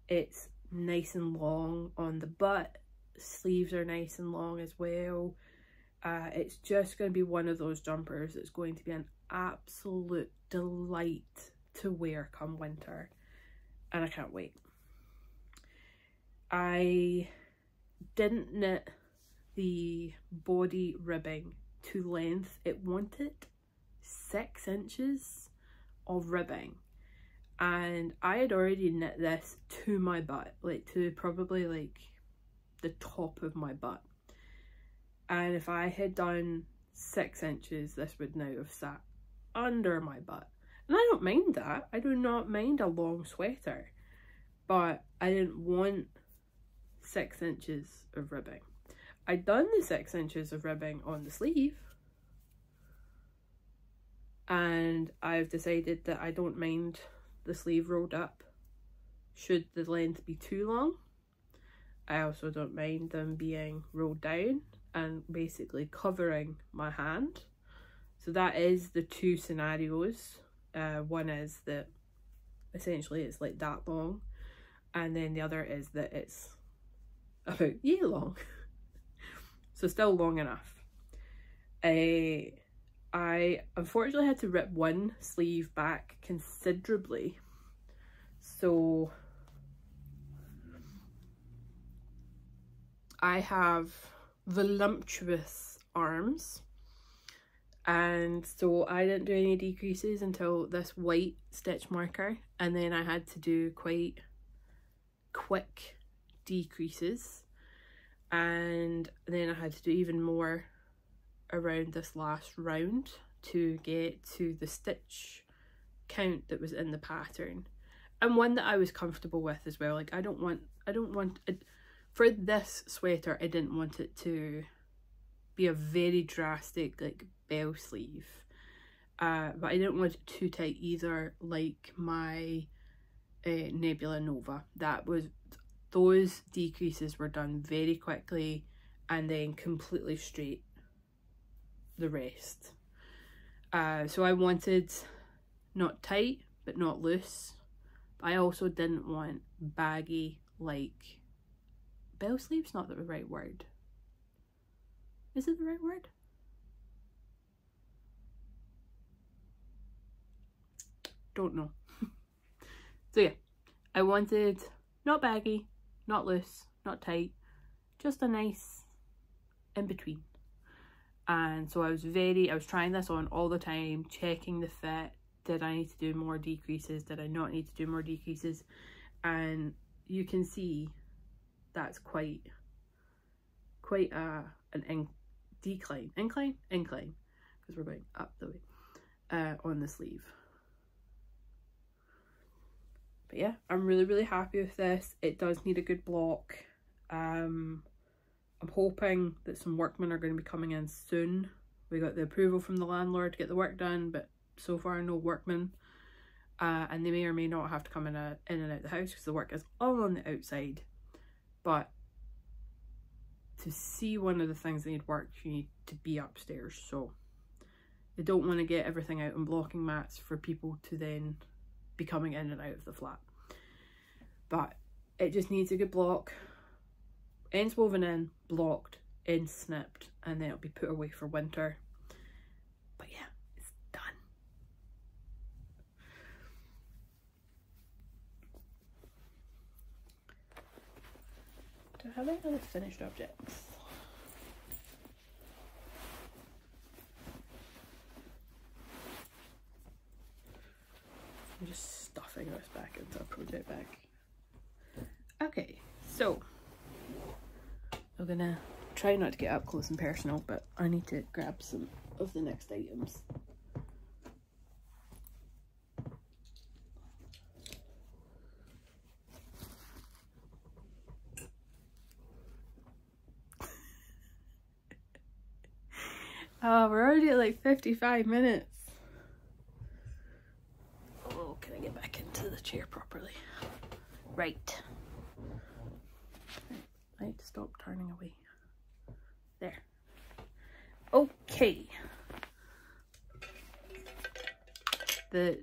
it's nice and long on the butt. Sleeves are nice and long as well. It's just gonna be one of those jumpers that's going to be an absolute delight to wear come winter, and I can't wait. I didn't knit the body ribbing to length. It wanted 6 inches of ribbing, and I had already knit this to my butt, like to probably like the top of my butt, and if I had done 6 inches, this would now have sat under my butt. And I don't mind that. I do not mind a long sweater, but I didn't want 6 inches of ribbing. I'd done the 6 inches of ribbing on the sleeve, and I've decided that I don't mind the sleeve rolled up should the length be too long. I also don't mind them being rolled down and basically covering my hand. So that is the two scenarios. One is that essentially it's like that long, and then the other is that it's about yay long. So still long enough. I unfortunately had to rip one sleeve back considerably, so I have voluptuous arms, and so I didn't do any decreases until this white stitch marker, and then I had to do quite quick decreases, and then I had to do even more around this last round to get to the stitch count that was in the pattern, and one that I was comfortable with as well. Like I don't want it for this sweater. I didn't want it to be a very drastic like bell sleeve, but I didn't want it too tight either, like my Nebula Nova. Those decreases were done very quickly and then completely straight the rest. So I wanted not tight but not loose, but I also didn't want baggy. Like bell sleeve's not the right word. Is it the right word? Don't know. So yeah, I wanted not baggy, not loose, not tight, just a nice in between. And so I was trying this on all the time, checking the fit. Did I need to do more decreases? Did I not need to do more decreases? And you can see that's quite an incline, because we're going up the way on the sleeve. But yeah, I'm really happy with this. It does need a good block. I'm hoping that some workmen are going to be coming in soon. We got the approval from the landlord to get the work done, but so far no workmen. And they may or may not have to come in and out the house because the work is all on the outside. But to see one of the things that need work, you need to be upstairs. So they don't want to get everything out on blocking mats for people to then be coming in and out of the flat. But it just needs a good block, ends woven in, blocked, ends snipped, and then it'll be put away for winter. But yeah, it's done. Do I have any other finished objects? I'm just stuffing this back into a project bag. Okay, so I'm gonna try not to get up close and personal, but I need to grab some of the next items. Oh, we're already at like 55 minutes. Oh, can I get back into the chair properly? Right. I need to stop turning away. There. Okay. The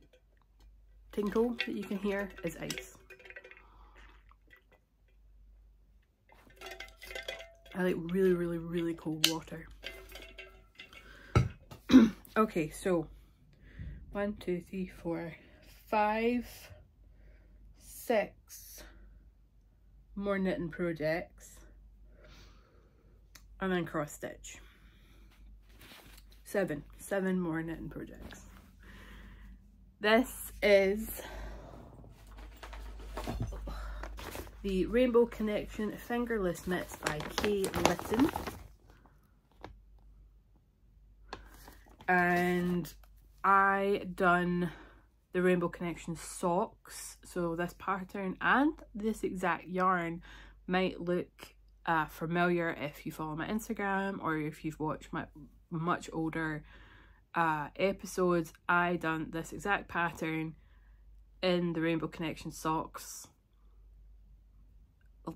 tinkle that you can hear is ice. I like really, really, really cold water. Okay, so 1, 2, 3, 4, 5, 6 more knitting projects, and then cross stitch. 7 more knitting projects. This is the Rainbow Connection Fingerless Mitts by Kay Litton. And I done the Rainbow Connection socks, so this pattern and this exact yarn might look familiar if you follow my Instagram or if you've watched my much older episodes. I done this exact pattern in the Rainbow Connection socks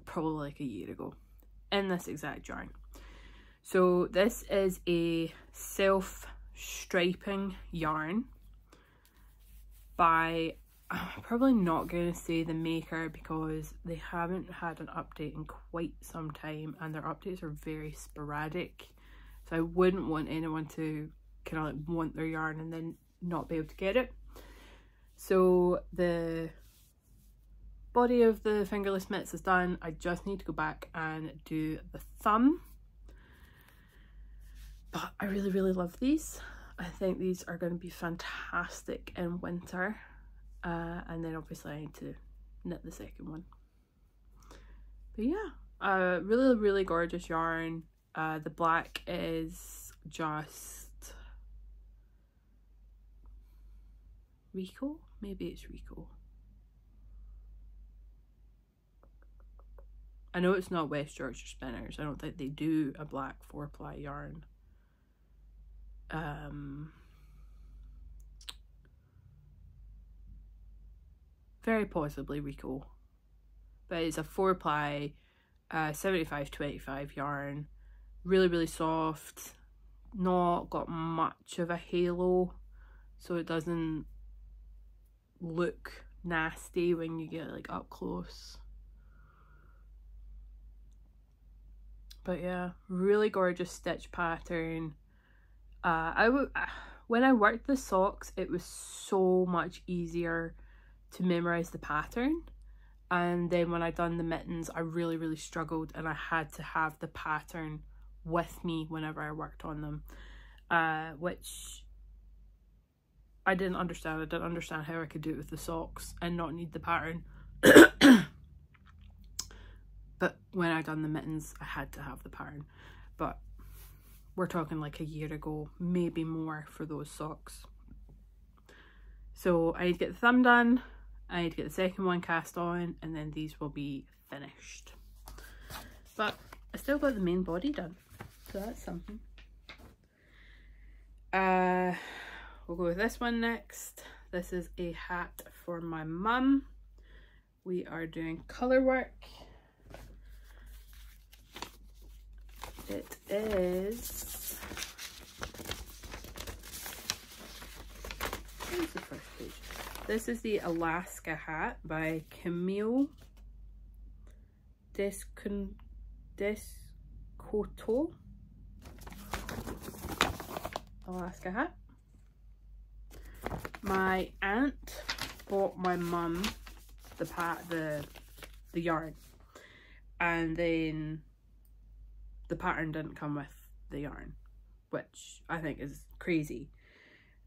probably like a year ago in this exact yarn. So this is a self striping yarn by, I'm probably not going to say the maker because they haven't had an update in quite some time and their updates are very sporadic, so I wouldn't want anyone to kind of like want their yarn and then not be able to get it. So the body of the fingerless mitts is done. I just need to go back and do the thumb. But I really, really love these. I think these are going to be fantastic in winter. And then obviously I need to knit the second one. But yeah, really, really gorgeous yarn. The black is just Rico? Maybe it's Rico. I know it's not West Yorkshire Spinners. I don't think they do a black 4-ply yarn. Very possibly Rico, but it's a 4-ply 75/25 yarn, really, really soft, not got much of a halo, so it doesn't look nasty when you get like up close. But yeah, really gorgeous stitch pattern. When I worked the socks, it was so much easier to memorize the pattern, and then when I done the mittens I really, really struggled and I had to have the pattern with me whenever I worked on them, which I didn't understand. I didn't understand how I could do it with the socks and not need the pattern. But when I done the mittens I had to have the pattern. But we're talking like a year ago, maybe more, for those socks. So I need to get the thumb done, I need to get the second one cast on, and then these will be finished. But I still got the main body done, so that's something. We'll go with this one next. This is a hat for my mum. We are doing colour work. It is, where's the first page? This is the Alaska hat by Camille Descoteau. Alaska hat. My aunt bought my mum the yarn, and then the pattern didn't come with the yarn, which I think is crazy,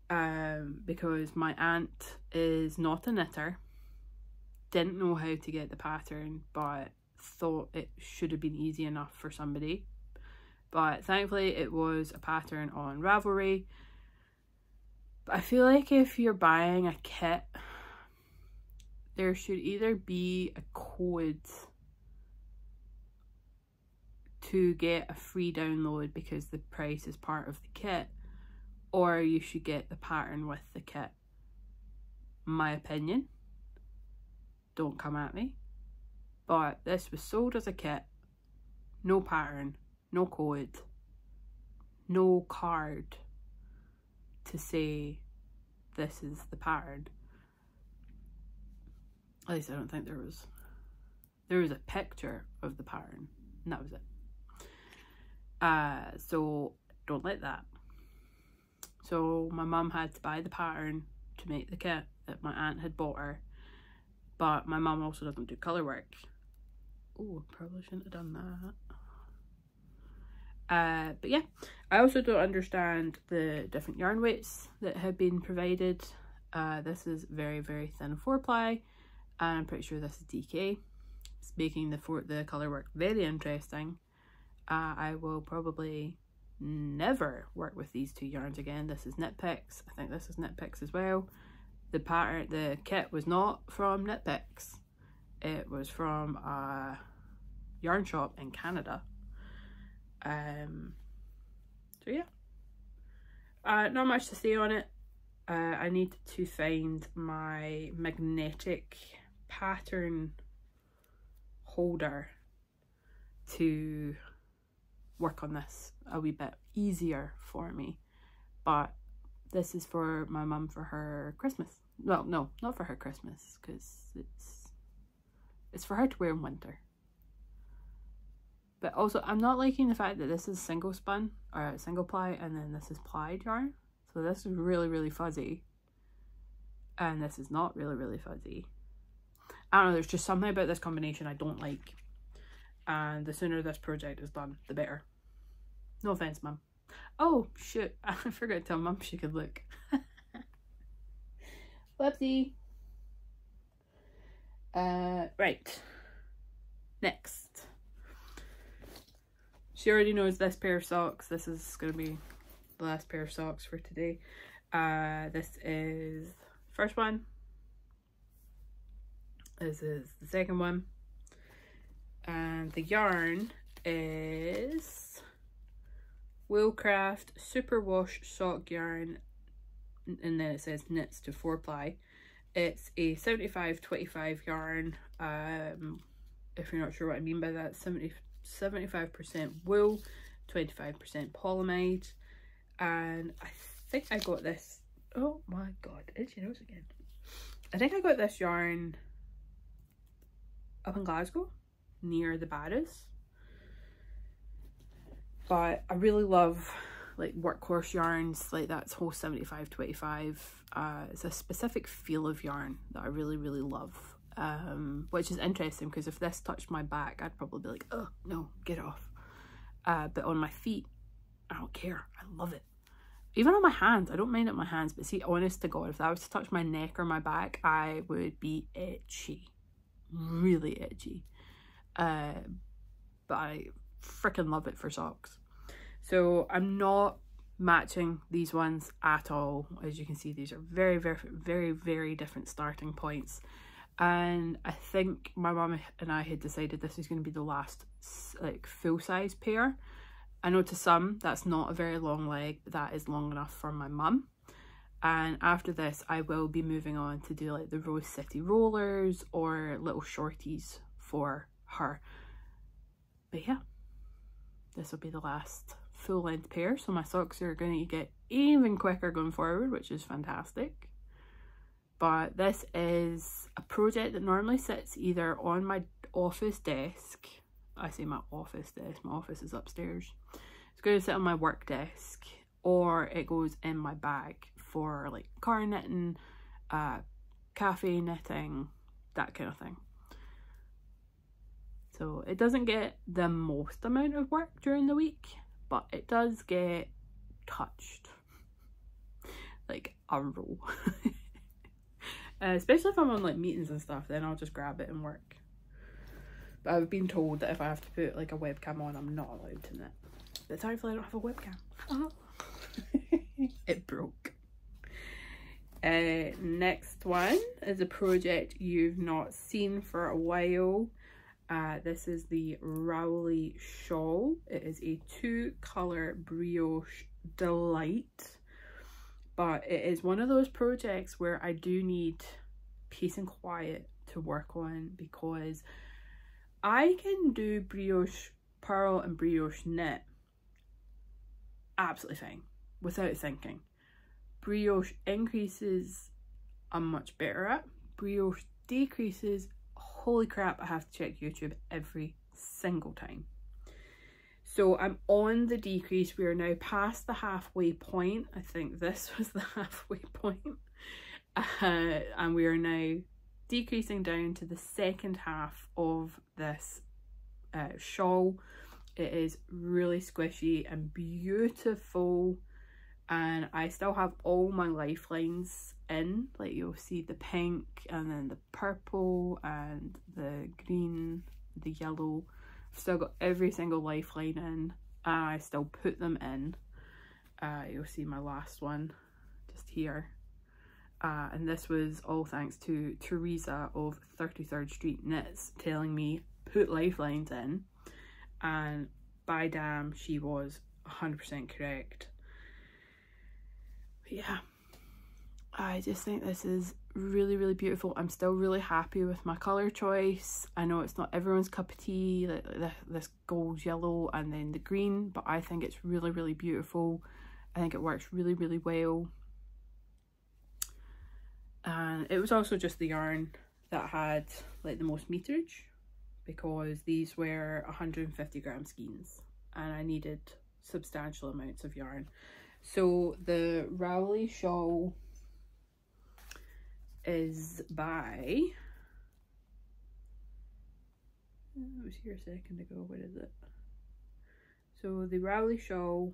because my aunt is not a knitter, didn't know how to get the pattern, but thought it should have been easy enough for somebody. But thankfully it was a pattern on Ravelry. But I feel like if you're buying a kit, there should either be a code to get a free download because the price is part of the kit, or you should get the pattern with the kit. My opinion, don't come at me, but this was sold as a kit, no pattern, no code, no card to say this is the pattern. At least I don't think there was. There was a picture of the pattern and that was it. So don't like that. So my mum had to buy the pattern to make the kit that my aunt had bought her, but my mum also doesn't do colour work. Oh, probably shouldn't have done that. But yeah, I also don't understand the different yarn weights that have been provided. This is very, very thin 4-ply, and I'm pretty sure this is DK. It's making the colour work very interesting. I will probably never work with these two yarns again. This is Knit Picks. I think this is Knit Picks as well. The kit was not from Knit Picks. It was from a yarn shop in Canada. So yeah, not much to say on it. I need to find my magnetic pattern holder to work on this a wee bit easier for me, but this is for my mum for her Christmas. Well, no, not for her Christmas, because it's for her to wear in winter. But also, I'm not liking the fact that this is single spun, or single ply, and then this is plied yarn. So this is really, really fuzzy. And this is not really, really fuzzy. I don't know, there's just something about this combination I don't like. And the sooner this project is done, the better. No offense, Mum. Oh, shoot. I forgot to tell Mum she could look. Whoopsie. Right. Next. She already knows this pair of socks. This is going to be the last pair of socks for today. This is the first one. This is the second one. And the yarn is Woolcraft Superwash Sock Yarn. And then it says knits to 4-ply. It's a 75-25 yarn. If you're not sure what I mean by that, 75% wool, 25% polyamide, and I think I got this, oh my god, itchy nose again. I think I got this yarn up in Glasgow near the Barras, but I really love like workhorse yarns, like that whole 75-25. It's a specific feel of yarn that I really, really love. Which is interesting because if this touched my back, I'd probably be like, oh no, get off. But on my feet, I don't care. I love it. Even on my hands, I don't mind it on my hands, but see, honest to God, if that was to touch my neck or my back, I would be itchy. Really itchy. But I freaking love it for socks. So I'm not matching these ones at all. As you can see, these are very, very, very, very different starting points. And I think my mum and I had decided this is going to be the last like full-size pair. I know to some that's not a very long leg, but that is long enough for my mum. And after this I will be moving on to do like the Rose City rollers or little shorties for her. But yeah, this will be the last full length pair, so my socks are going to get even quicker going forward, which is fantastic. But this is a project that normally sits either on my office desk. I say my office desk, my office is upstairs. It's going to sit on my work desk, or it goes in my bag for like car knitting, cafe knitting, that kind of thing. So it doesn't get the most amount of work during the week, but it does get touched like a row. Especially if I'm on like meetings and stuff, then I'll just grab it and work. But I've been told that if I have to put like a webcam on, I'm not allowed to knit. But thankfully I don't have a webcam. It broke. Next one is a project you've not seen for a while. This is the Ravelry shawl. It is a 2-colour brioche delight. But it is one of those projects where I do need peace and quiet to work on, because I can do brioche purl and brioche knit absolutely fine without thinking. Brioche increases I'm much better at. Brioche decreases, holy crap, I have to check YouTube every single time. So I'm on the decrease. We are now past the halfway point. I think this was the halfway point. And we are now decreasing down to the second half of this shawl. It is really squishy and beautiful. And I still have all my lifelines in. Like, you'll see the pink and then the purple and the green, the yellow. I've still got every single lifeline in, and I still put them in. You'll see my last one just here. And this was all thanks to Teresa of 33rd Street Knits telling me put lifelines in, and by damn, she was 100% correct. But yeah, I just think this is really, really beautiful. I'm still really happy with my colour choice. I know it's not everyone's cup of tea, like this gold yellow and then the green, but I think it's really, really beautiful. I think it works really, really well. And it was also just the yarn that had like the most meterage, because these were 150 gram skeins and I needed substantial amounts of yarn. So the Ravelry shawl is by, it was here a second ago, what is it? So the Ravelry shawl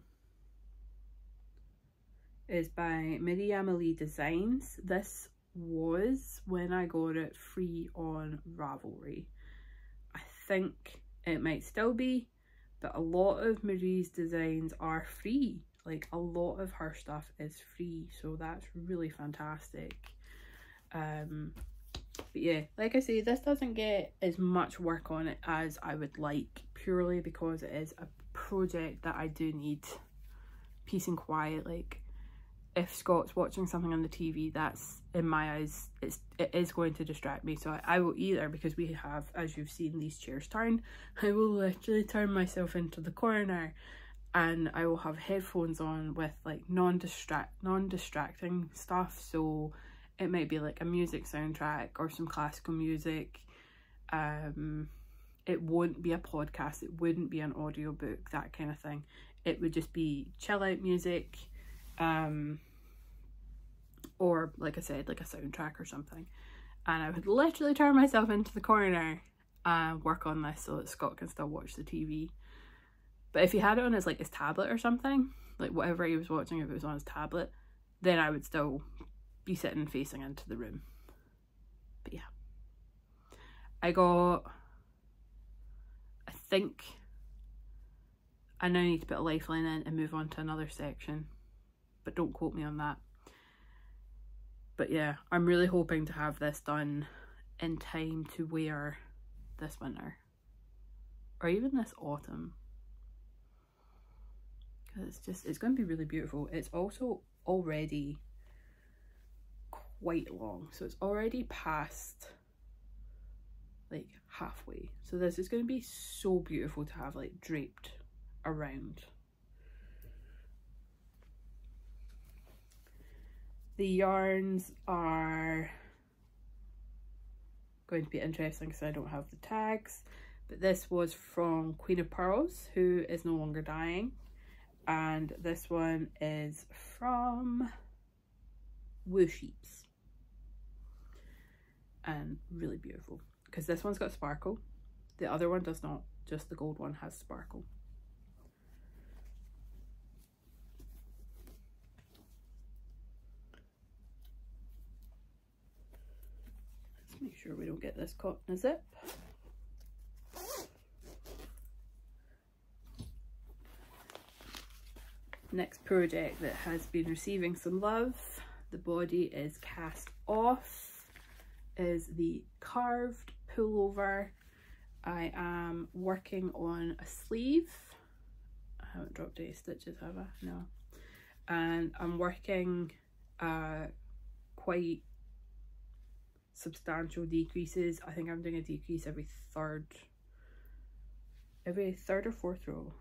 is by Miriam Lee Designs. This was when I got it free on Ravelry. I think it might still be, but a lot of Marie's designs are free. Like, a lot of her stuff is free, so that's really fantastic. But yeah, like I say, this doesn't get as much work on it as I would like, purely because it is a project that I do need peace and quiet. Like, if Scott's watching something on the TV, that's, in my eyes, it is going to distract me. So I will either, because we have, as you've seen, these chairs turn, I will literally turn myself into the corner and I will have headphones on with like non-distracting stuff. So it might be like a music soundtrack or some classical music. It won't be a podcast, it wouldn't be an audiobook, that kind of thing. It would just be chill out music, or like I said, like a soundtrack or something. And I would literally turn myself into the corner and work on this so that Scott can still watch the TV. But if he had it on his like his tablet or something, like whatever he was watching, if it was on his tablet, then I would still be sitting facing into the room. But yeah, I think I now need to put a lifeline in and move on to another section, but don't quote me on that. But yeah, I'm really hoping to have this done in time to wear this winter or even this autumn, because it's going to be really beautiful. It's also already quite long, so it's already past like halfway, so this is going to be so beautiful to have like draped around. The yarns are going to be interesting because I don't have the tags, but this was from Queen of Pearls, who is no longer dyeing, and this one is from Woo Sheeps, and really beautiful because this one's got sparkle, the other one does not, just the gold one has sparkle. Make sure we don't get this caught in a zip. Next project that has been receiving some love, the body is cast off, is the carved pullover. I am working on a sleeve. I haven't dropped any stitches, have I? No. And I'm working quite substantial decreases. I think I'm doing a decrease every third or fourth row.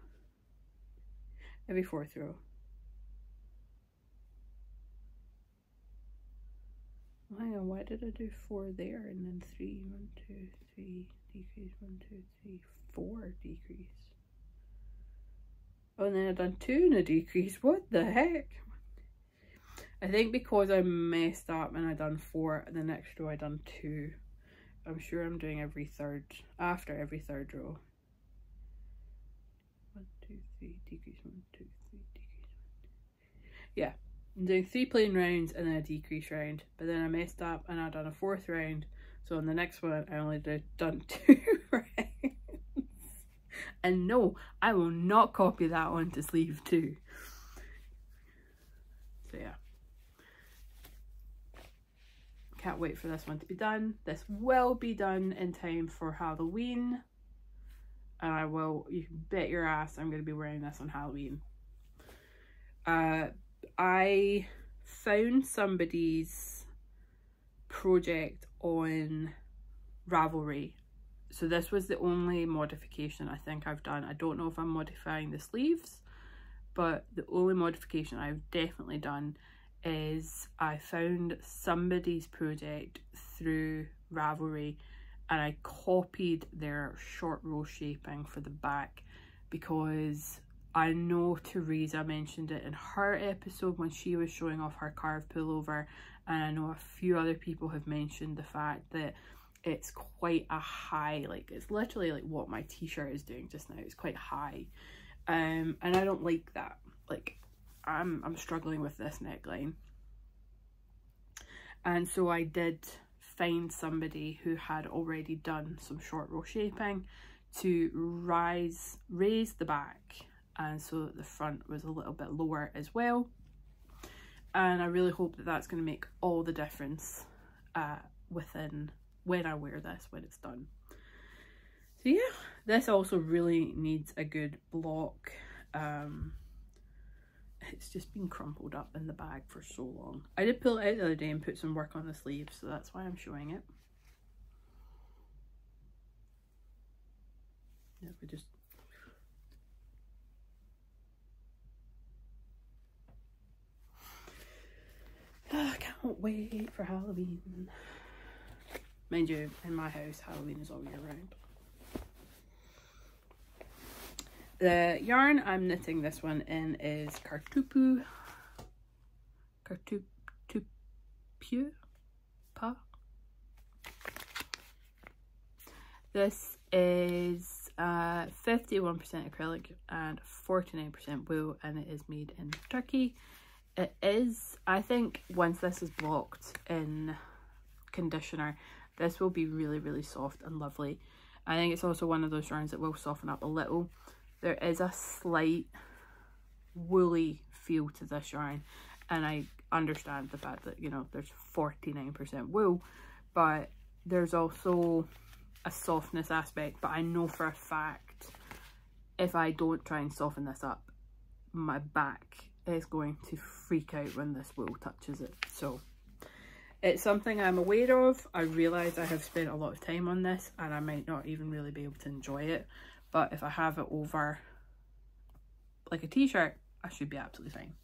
Every fourth row. Hang on, why did I do 4 there and then 3? 1, 2, 3, decrease, 1, 2, 3, 4 decrease. Oh, and then I've done 2 and a decrease. What the heck? I think because I messed up and I done 4 and the next row I done 2. I'm sure I'm doing every third, after every third row. 1, 2, 3, decrease, 1, 2, 3, decrease, 1, 2. Yeah, I'm doing 3 plain rounds and then a decrease round, but then I messed up and I done a 4th round. So on the next one I only done 2 rounds. And no, I will not copy that one to sleeve 2. So yeah. Can't wait for this one to be done. This will be done in time for Halloween. And I will, you can bet your ass I'm going to be wearing this on Halloween. I found somebody's project on Ravelry. So this was the only modification I think I've done. I don't know if I'm modifying the sleeves, but the only modification I've definitely done is I found somebody's project through Ravelry and I copied their short row shaping for the back, because I know Teresa mentioned it in her episode when she was showing off her carved pullover, and I know a few other people have mentioned the fact that it's quite a high, like it's literally like what my t-shirt is doing just now, it's quite high, and I don't like that. Like I'm struggling with this neckline, and so I did find somebody who had already done some short row shaping to raise the back, and so that the front was a little bit lower as well, and I really hope that that's going to make all the difference within when I wear this, when it's done. So yeah, this also really needs a good block. It's just been crumpled up in the bag for so long. I did pull it out the other day and put some work on the sleeve, so that's why I'm showing it. Yeah, we just... I can't wait for Halloween. Mind you, in my house, Halloween is all year round. The yarn I'm knitting this one in is Cartupu. This is 51% acrylic and 49% wool, and it is made in Turkey. It is, I think once this is blocked in conditioner, this will be really, really soft and lovely. I think it's also one of those yarns that will soften up a little. There is a slight woolly feel to this yarn, and I understand the fact that, you know, there's 49% wool, but there's also a softness aspect. But I know for a fact if I don't try and soften this up, my back is going to freak out when this wool touches it. So it's something I'm aware of. I realise I have spent a lot of time on this and I might not even really be able to enjoy it, but if I have it over like a t-shirt, I should be absolutely fine.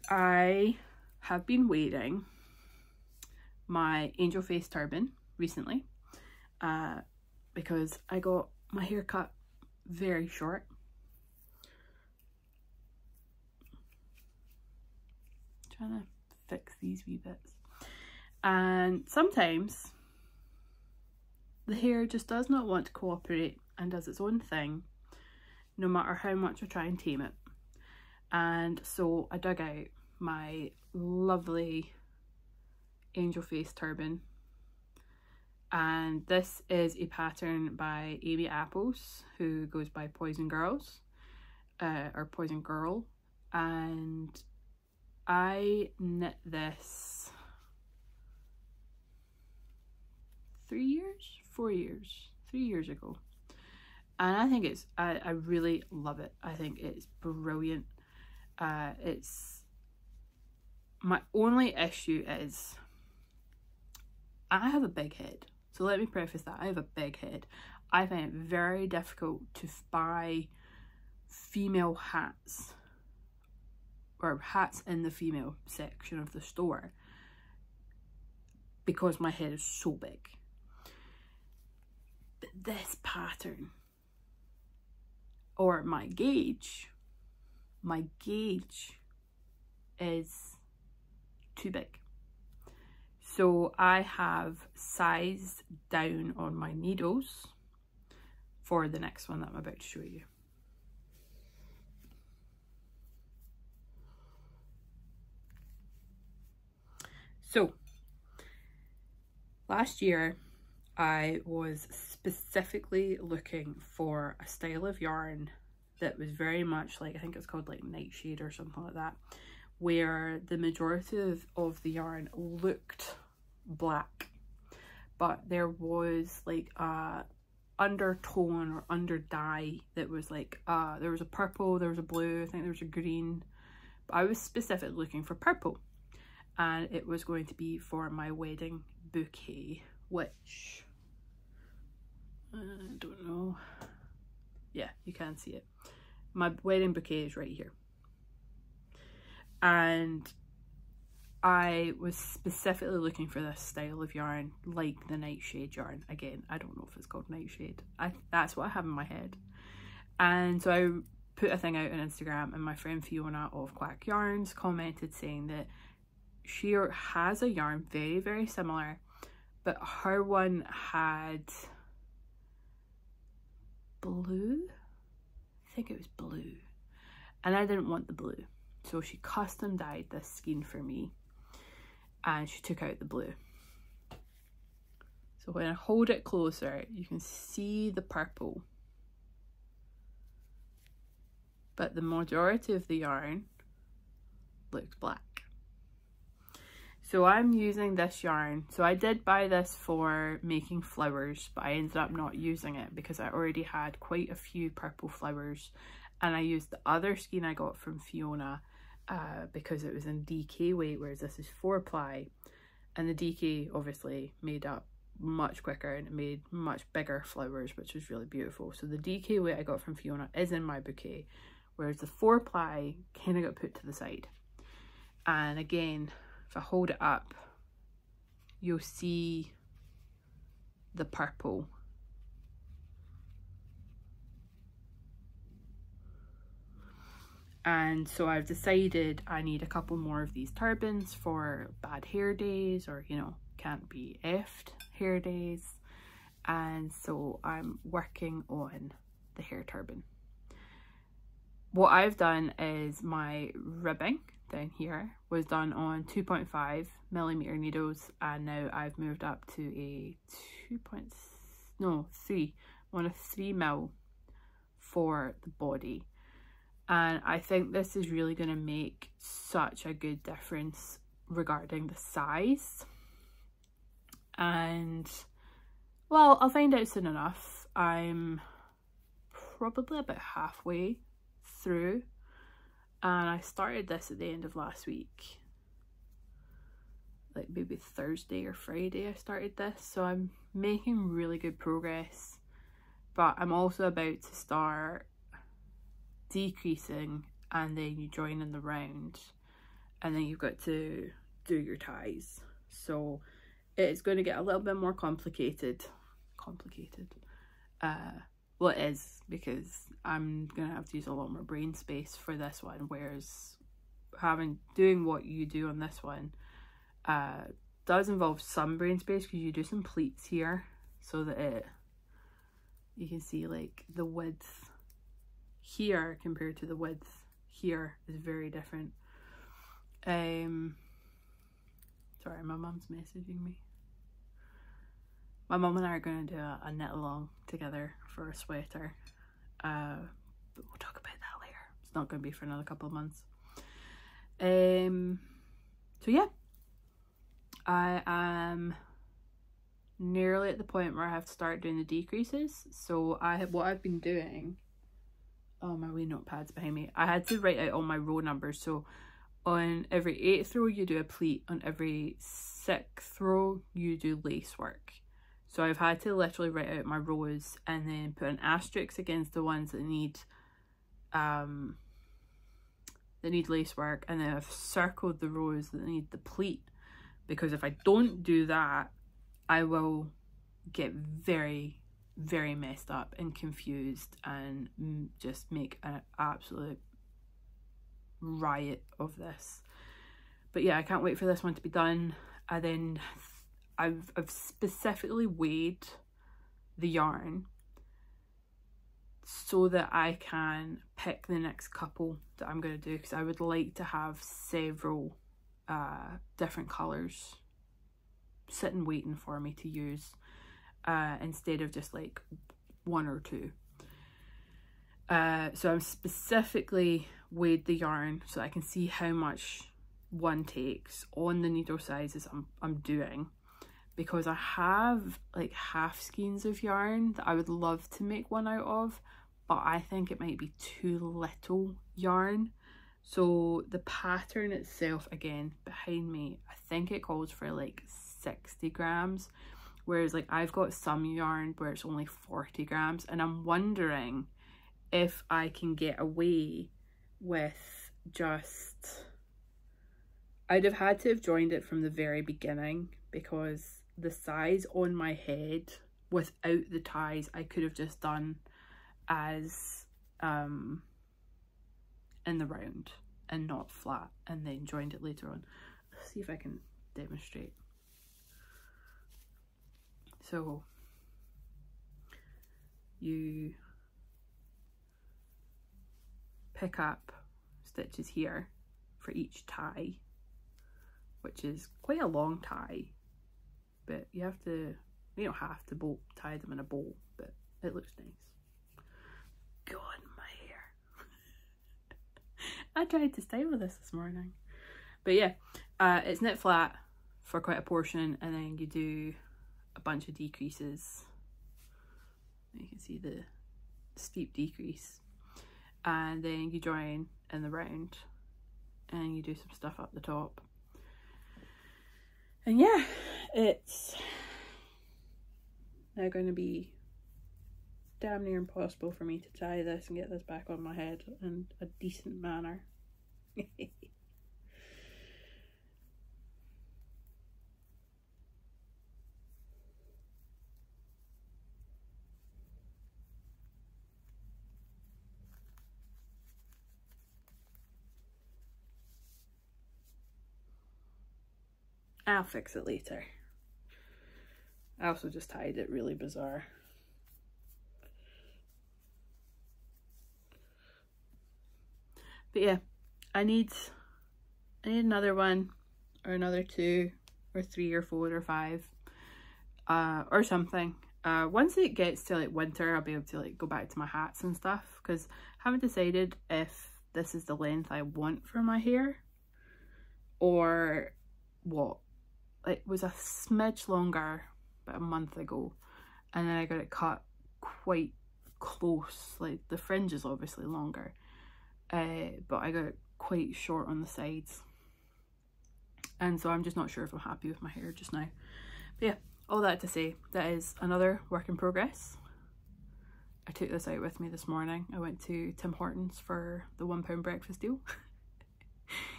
I have been wearing my angel face turban recently because I got my hair cut very short. Trying to fix these wee bits, and sometimes the hair just does not want to cooperate and does its own thing, no matter how much I try and tame it. And so I dug out my lovely angel face turban, and this is a pattern by Amy Apples, who goes by Poison Girls, or Poison Girl, and I knit this 3 years ago, and I think it's I really love it. I think it's brilliant. It's, my only issue is I have a big head, so let me preface that. I have a big head. I find it very difficult to buy female hats, or hats in the female section of the store, because my head is so big. But this pattern, or my gauge is too big. So I have sized down on my needles for the next one that I'm about to show you. So last year I was specifically looking for a style of yarn that was very much like, I think it's called like Nightshade or something like that, where the majority of the yarn looked black, but there was like a undertone or under dye that was like, there was a purple, there was a blue, I think there was a green, but I was specifically looking for purple, and it was going to be for my wedding bouquet, which I don't know, yeah, you can see it. My wedding bouquet is right here, and I was specifically looking for this style of yarn, like the Nightshade yarn. Again, I don't know if it's called Nightshade. That's what I have in my head. And so I put a thing out on Instagram, and my friend Fiona of Quack Yarns commented saying that she has a yarn very, very similar, but her one had blue. I think it was blue, and I didn't want the blue, so she custom dyed this skein for me, and she took out the blue. So when I hold it closer, you can see the purple, but the majority of the yarn looks black. So I'm using this yarn. So I did buy this for making flowers, but I ended up not using it because I already had quite a few purple flowers, and I used the other skein I got from Fiona because it was in DK weight, whereas this is 4-ply, and the DK obviously made up much quicker and it made much bigger flowers, which was really beautiful. So the DK weight I got from Fiona is in my bouquet, whereas the 4-ply kind of got put to the side. And again, if I hold it up, you'll see the purple. And so I've decided I need a couple more of these turbans for bad hair days, or, you know, can't be effed hair days. And so I'm working on the hair turban. What I've done is my ribbing down here was done on 2.5 millimeter needles, and now I've moved up to a 3 mil for the body, and I think this is really going to make such a good difference regarding the size. And well, I'll find out soon enough. I'm probably about halfway through, and I started this at the end of last week, like maybe Thursday or Friday I started this, so I'm making really good progress. but I'm also about to start decreasing, and then you join in the round, and then you've got to do your ties. So it's going to get a little bit more complicated. Well, it is, because I'm going to have to use a lot more brain space for this one, whereas doing what you do on this one does involve some brain space, because you do some pleats here so that you can see like the width here compared to the width here is very different. Sorry, my mum's messaging me. My mum and I are going to do a knit along together for a sweater, but we'll talk about that later. It's not going to be for another couple of months. So yeah, I am nearly at the point where I have to start doing the decreases. So what I've been doing, oh, my wee notepad's behind me. I had to write out all my row numbers. So on every 8th row you do a pleat, on every 6th row you do lace work. So I've had to literally write out my rows and then put an asterisk against the ones that need lace work, and then I've circled the rows that need the pleat, because if I don't do that, I will get very, very messed up and confused and just make an absolute riot of this. But yeah, I can't wait for this one to be done. And then I've specifically weighed the yarn so that I can pick the next couple that I'm going to do, because I would like to have several different colours sitting waiting for me to use, instead of just like 1 or 2. So I'm specifically weighed the yarn so I can see how much one takes on the needle sizes I'm doing, because I have like half skeins of yarn that I would love to make one out of, but I think it might be too little yarn. So the pattern itself, again behind me, I think it calls for like 60 grams, whereas like I've got some yarn where it's only 40 grams, and I'm wondering if I can get away with just, I'd have had to have joined it from the very beginning, because the size on my head without the ties I could have just done as in the round and not flat, and then joined it later on. Let's see if I can demonstrate. So you pick up stitches here for each tie, which is quite a long tie, but you don't have to tie them in a bow, but it looks nice. God, my hair. I tried to style this morning. But yeah, it's knit flat for quite a portion, and then you do a bunch of decreases. You can see the steep decrease, and then you join in the round and you do some stuff up the top. And yeah, it's now going to be damn near impossible for me to tie this and get this back on my head in a decent manner. I'll fix it later. I also just tied it really bizarre. But yeah, I need another one, or another 2 or 3 or 4 or 5 or something. Once it gets to like winter, I'll be able to like go back to my hats and stuff, because I haven't decided if this is the length I want for my hair or what. It was a smidge longer about a month ago, and then I got it cut quite close. Like the fringe is obviously longer, but I got it quite short on the sides, and so I'm just not sure if I'm happy with my hair just now. But yeah, all that to say, that is another work in progress. I took this out with me this morning. I went to Tim Hortons for the £1 breakfast deal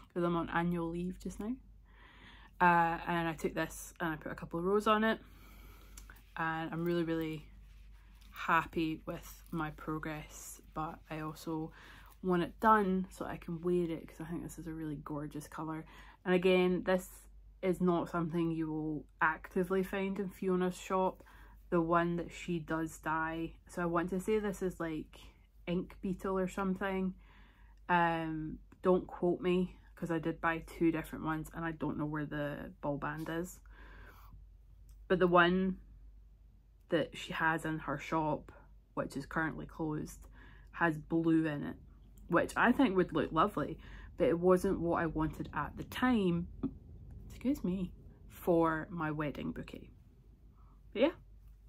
because I'm on annual leave just now. And I took this and I put a couple of rows on it, and I'm really, really happy with my progress, but I also want it done so I can wear it because I think this is a really gorgeous colour. And again, this is not something you will actively find in Fiona's shop, the one that she does dye. So I want to say this is like Ink Beetle or something. Don't quote me because I did buy 2 different ones and I don't know where the ball band is. But the one that she has in her shop, which is currently closed, has blue in it, which I think would look lovely, but it wasn't what I wanted at the time, excuse me, for my wedding bouquet. But yeah,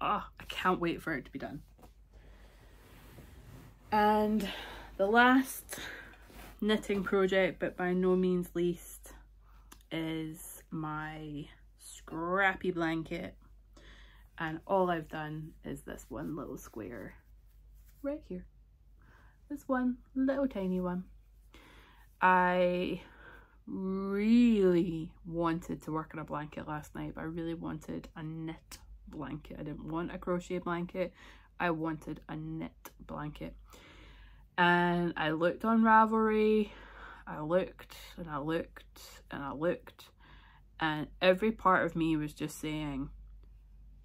I can't wait for it to be done. And the last knitting project, but by no means least, is my scrappy blanket. And all I've done is this one little square right here. This one little tiny one. I really wanted to work on a blanket last night, but I really wanted a knit blanket. I didn't want a crochet blanket. I wanted a knit blanket. And I looked on Ravelry. I looked and I looked and I looked, and every part of me was just saying,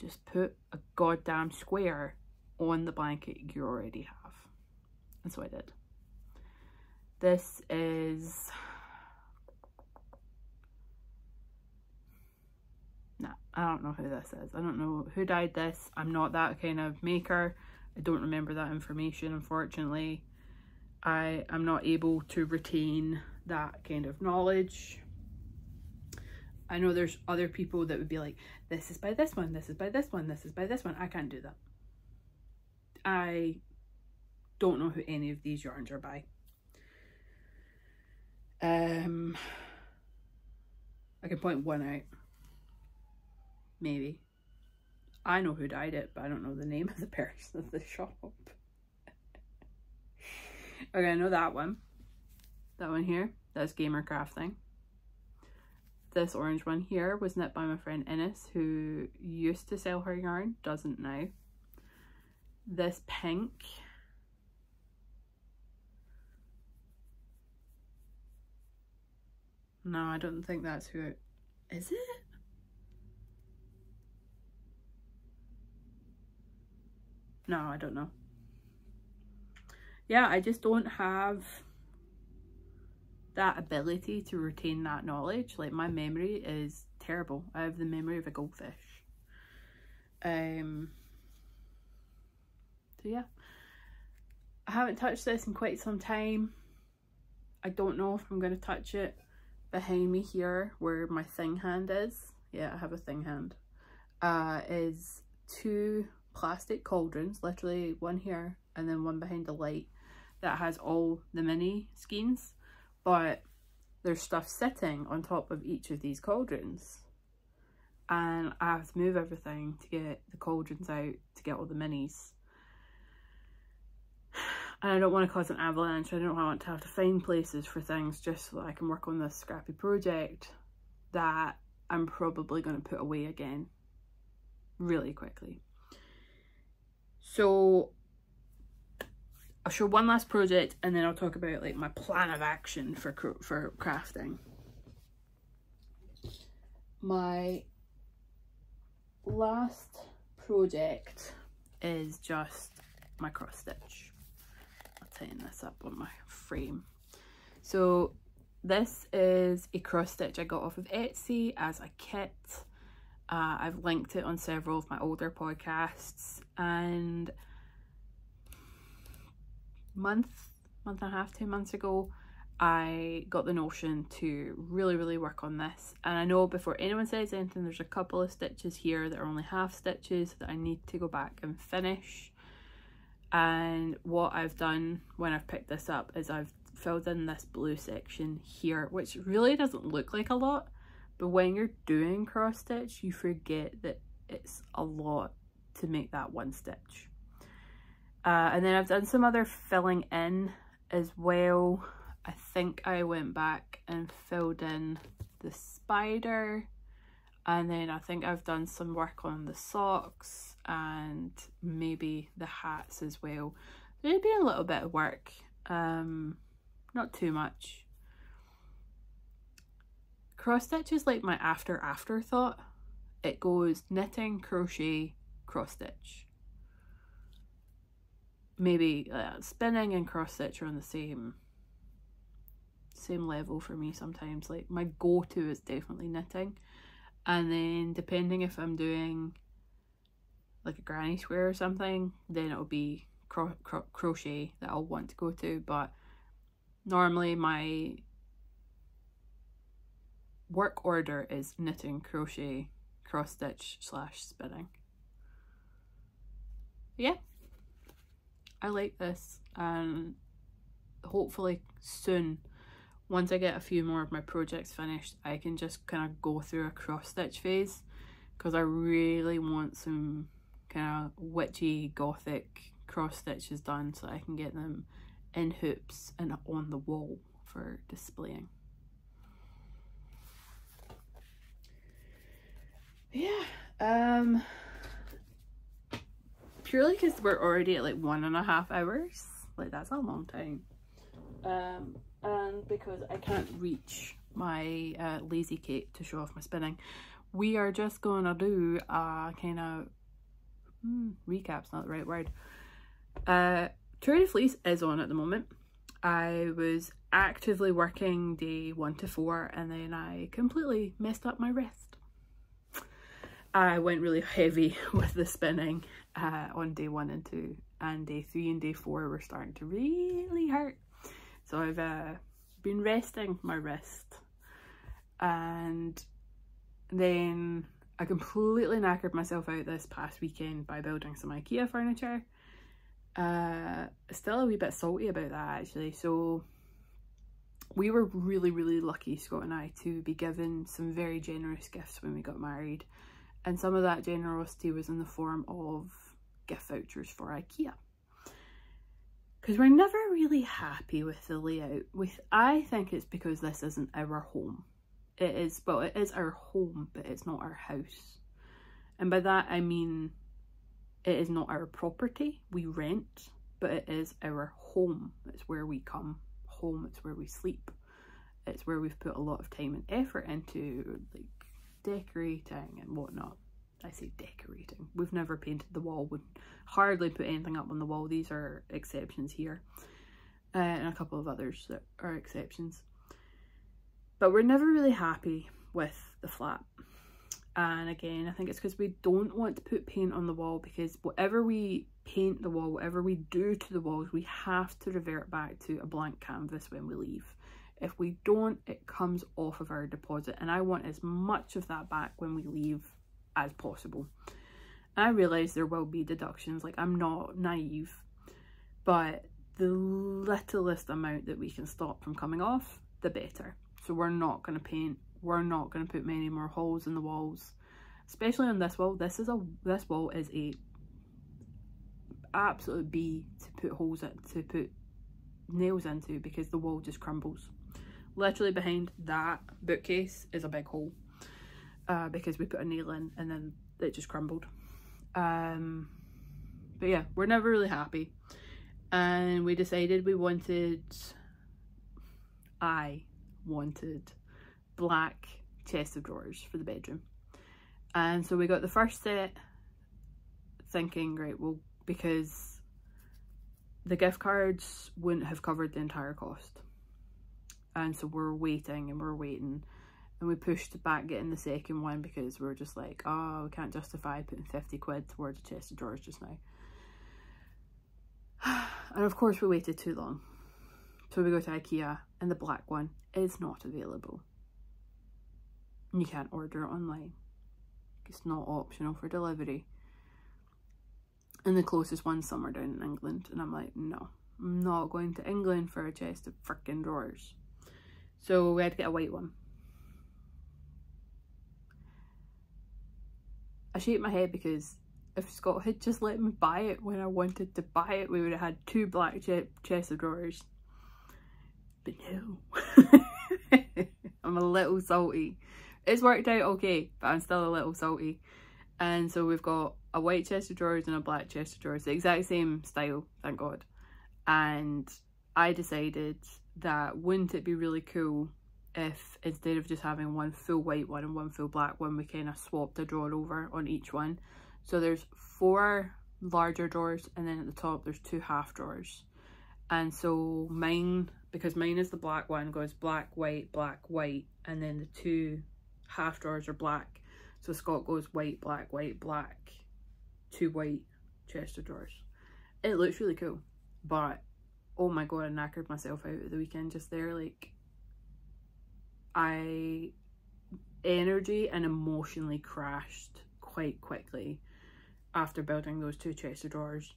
just put a goddamn square on the blanket you already have. And so I did. This is, nah, I don't know who this is. I don't know who dyed this. I'm not that kind of maker. I don't remember that information, unfortunately. I am not able to retain that kind of knowledge. I know there's other people that would be like, this is by this one, this is by this one, this is by this one. I can't do that. I don't know who any of these yarns are by. I can point one out. Maybe. I know who dyed it, but I don't know the name of the person of the shop. Okay, I know that one. That one here, that's Gamer Crafting. This orange one here was knit by my friend Ines, who used to sell her yarn, doesn't now. This pink, no, I don't think that's who it is. It? No, I don't know. Yeah, I just don't have that ability to retain that knowledge. Like, my memory is terrible. I have the memory of a goldfish. So yeah, I haven't touched this in quite some time. I don't know if I'm going to touch it. Behind me here, where my thing hand is, yeah, I have a thing hand, is 2 plastic cauldrons, literally one here and then one behind the light, that has all the mini skeins, but there's stuff sitting on top of each of these cauldrons, and I have to move everything to get the cauldrons out to get all the minis. And I don't want to cause an avalanche. I don't want to have to find places for things just so that I can work on this scrappy project that I'm probably going to put away again really quickly. So I'll show one last project and then I'll talk about like my plan of action for crafting. My last project is just my cross stitch. I'll tighten this up on my frame. So this is a cross stitch I got off of Etsy as a kit. I've linked it on several of my older podcasts, and month and a half, 2 months ago, I got the notion to really work on this. And I know before anyone says anything, there's a couple of stitches here that are only half stitches that I need to go back and finish. And what I've done when I've picked this up is I've filled in this blue section here, which really doesn't look like a lot, but when you're doing cross stitch, you forget that it's a lot to make that one stitch. And then I've done some other filling in as well. I think I went back and filled in the spider, and then I think I've done some work on the socks and maybe the hats as well. There's been a little bit of work, not too much. Cross stitch is like my afterthought. It goes knitting, crochet, cross stitch. Maybe spinning and cross stitch are on the same level for me sometimes. Like my go-to is definitely knitting, and then depending if I'm doing like a granny square or something, then it'll be crochet that I'll want to go to. But normally my work order is knitting, crochet, cross stitch / spinning. Yeah, I like this, and hopefully soon, once I get a few more of my projects finished, I can just kind of go through a cross stitch phase, because I really want some kind of witchy gothic cross stitches done so I can get them in hoops and on the wall for displaying. Yeah, purely because we're already at like 1.5 hours, like that's a long time, and because I can't reach my lazy Kate to show off my spinning, we are just gonna do a kind of recap's not the right word. Tour de Fleece is on at the moment. I was actively working day 1 to 4, and then I completely messed up my wrist. I went really heavy with the spinning on day 1 and 2, and day 3 and day 4 were starting to really hurt. So I've been resting my wrist, and then I completely knackered myself out this past weekend by building some IKEA furniture. Still a wee bit salty about that actually. So we were really lucky, Scott and I, to be given some very generous gifts when we got married. And some of that generosity was in the form of gift vouchers for IKEA. Because we're never really happy with the layout. I think it's because this isn't our home. It is, well, it is our home, but it's not our house. And by that I mean it is not our property. We rent, but it is our home. It's where we come home. It's where we sleep. It's where we've put a lot of time and effort into, like, decorating and whatnot. I say decorating. We've never painted the wall. We hardly put anything up on the wall. These are exceptions here, and a couple of others that are exceptions. But we're never really happy with the flat. And again, I think it's because we don't want to put paint on the wall, because whatever we paint the wall, whatever we do to the walls, we have to revert back to a blank canvas when we leave. If we don't, it comes off of our deposit, and I want as much of that back when we leave as possible. And I realise there will be deductions, like I'm not naive, but the littlest amount that we can stop from coming off, the better. So we're not going to paint, we're not going to put many more holes in the walls, especially on this wall. This wall is a absolute B to put holes in, to put nails into, because the wall just crumbles. Literally behind that bookcase is a big hole, because we put a nail in and then it just crumbled. But yeah, we're never really happy, and we decided I wanted black chest of drawers for the bedroom. And so we got the first set thinking, right, well, because the gift cards wouldn't have covered the entire cost. And so we're waiting and we're waiting, and we pushed back getting the second one because we were just like, oh, we can't justify putting 50 quid towards a chest of drawers just now. And of course we waited too long. So we go to IKEA and the black one is not available. You can't order it online. It's not optional for delivery. And the closest one's somewhere down in England. And I'm like, no, I'm not going to England for a chest of frickin' drawers. So we had to get a white one. I shake my head because if Scott had just let me buy it when I wanted to buy it, we would have had 2 black chest of drawers. But no. I'm a little salty. It's worked out okay, but I'm still a little salty. And so we've got a white chest of drawers and a black chest of drawers, the exact same style, thank God. And I decided that wouldn't it be really cool if instead of just having one full white one and one full black one, we kind of swapped a drawer over on each one. So there's 4 larger drawers, and then at the top there's 2 half drawers. And so mine, because mine is the black one, goes black, white, and then the 2 half drawers are black. So Scott goes white, black, 2 white chest of drawers. It looks really cool, but oh my god, I knackered myself out at the weekend just there. Like, I energy and emotionally crashed quite quickly after building those 2 chest of drawers,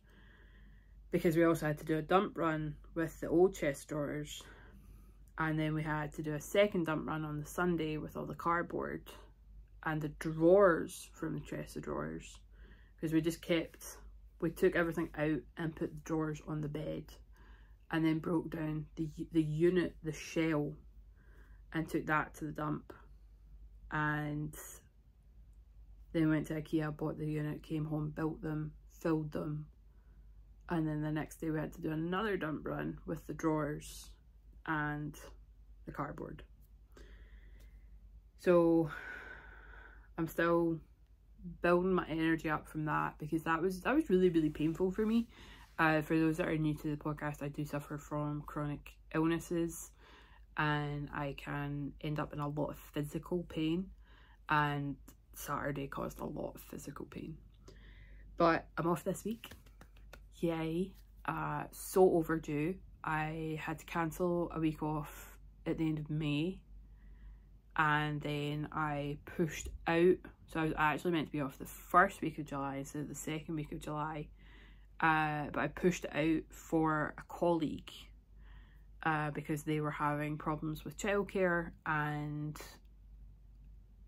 because we also had to do a dump run with the old chest drawers, and then we had to do a second dump run on the Sunday with all the cardboard and the drawers from the chest of drawers, because we took everything out and put the drawers on the bed, and then broke down the unit, the shell, and took that to the dump, and then went to IKEA, bought the unit, came home, built them, filled them, and then the next day we had to do another dump run with the drawers and the cardboard. So I'm still building my energy up from that, because that was really, really painful for me. For those that are new to the podcast, I do suffer from chronic illnesses, and I can end up in a lot of physical pain, and Saturday caused a lot of physical pain. But I'm off this week. Yay. So overdue. I had to cancel a week off at the end of May, and then I pushed out, so I was actually meant to be off the first week of July instead of the second week of July, but I pushed it out for a colleague because they were having problems with childcare, and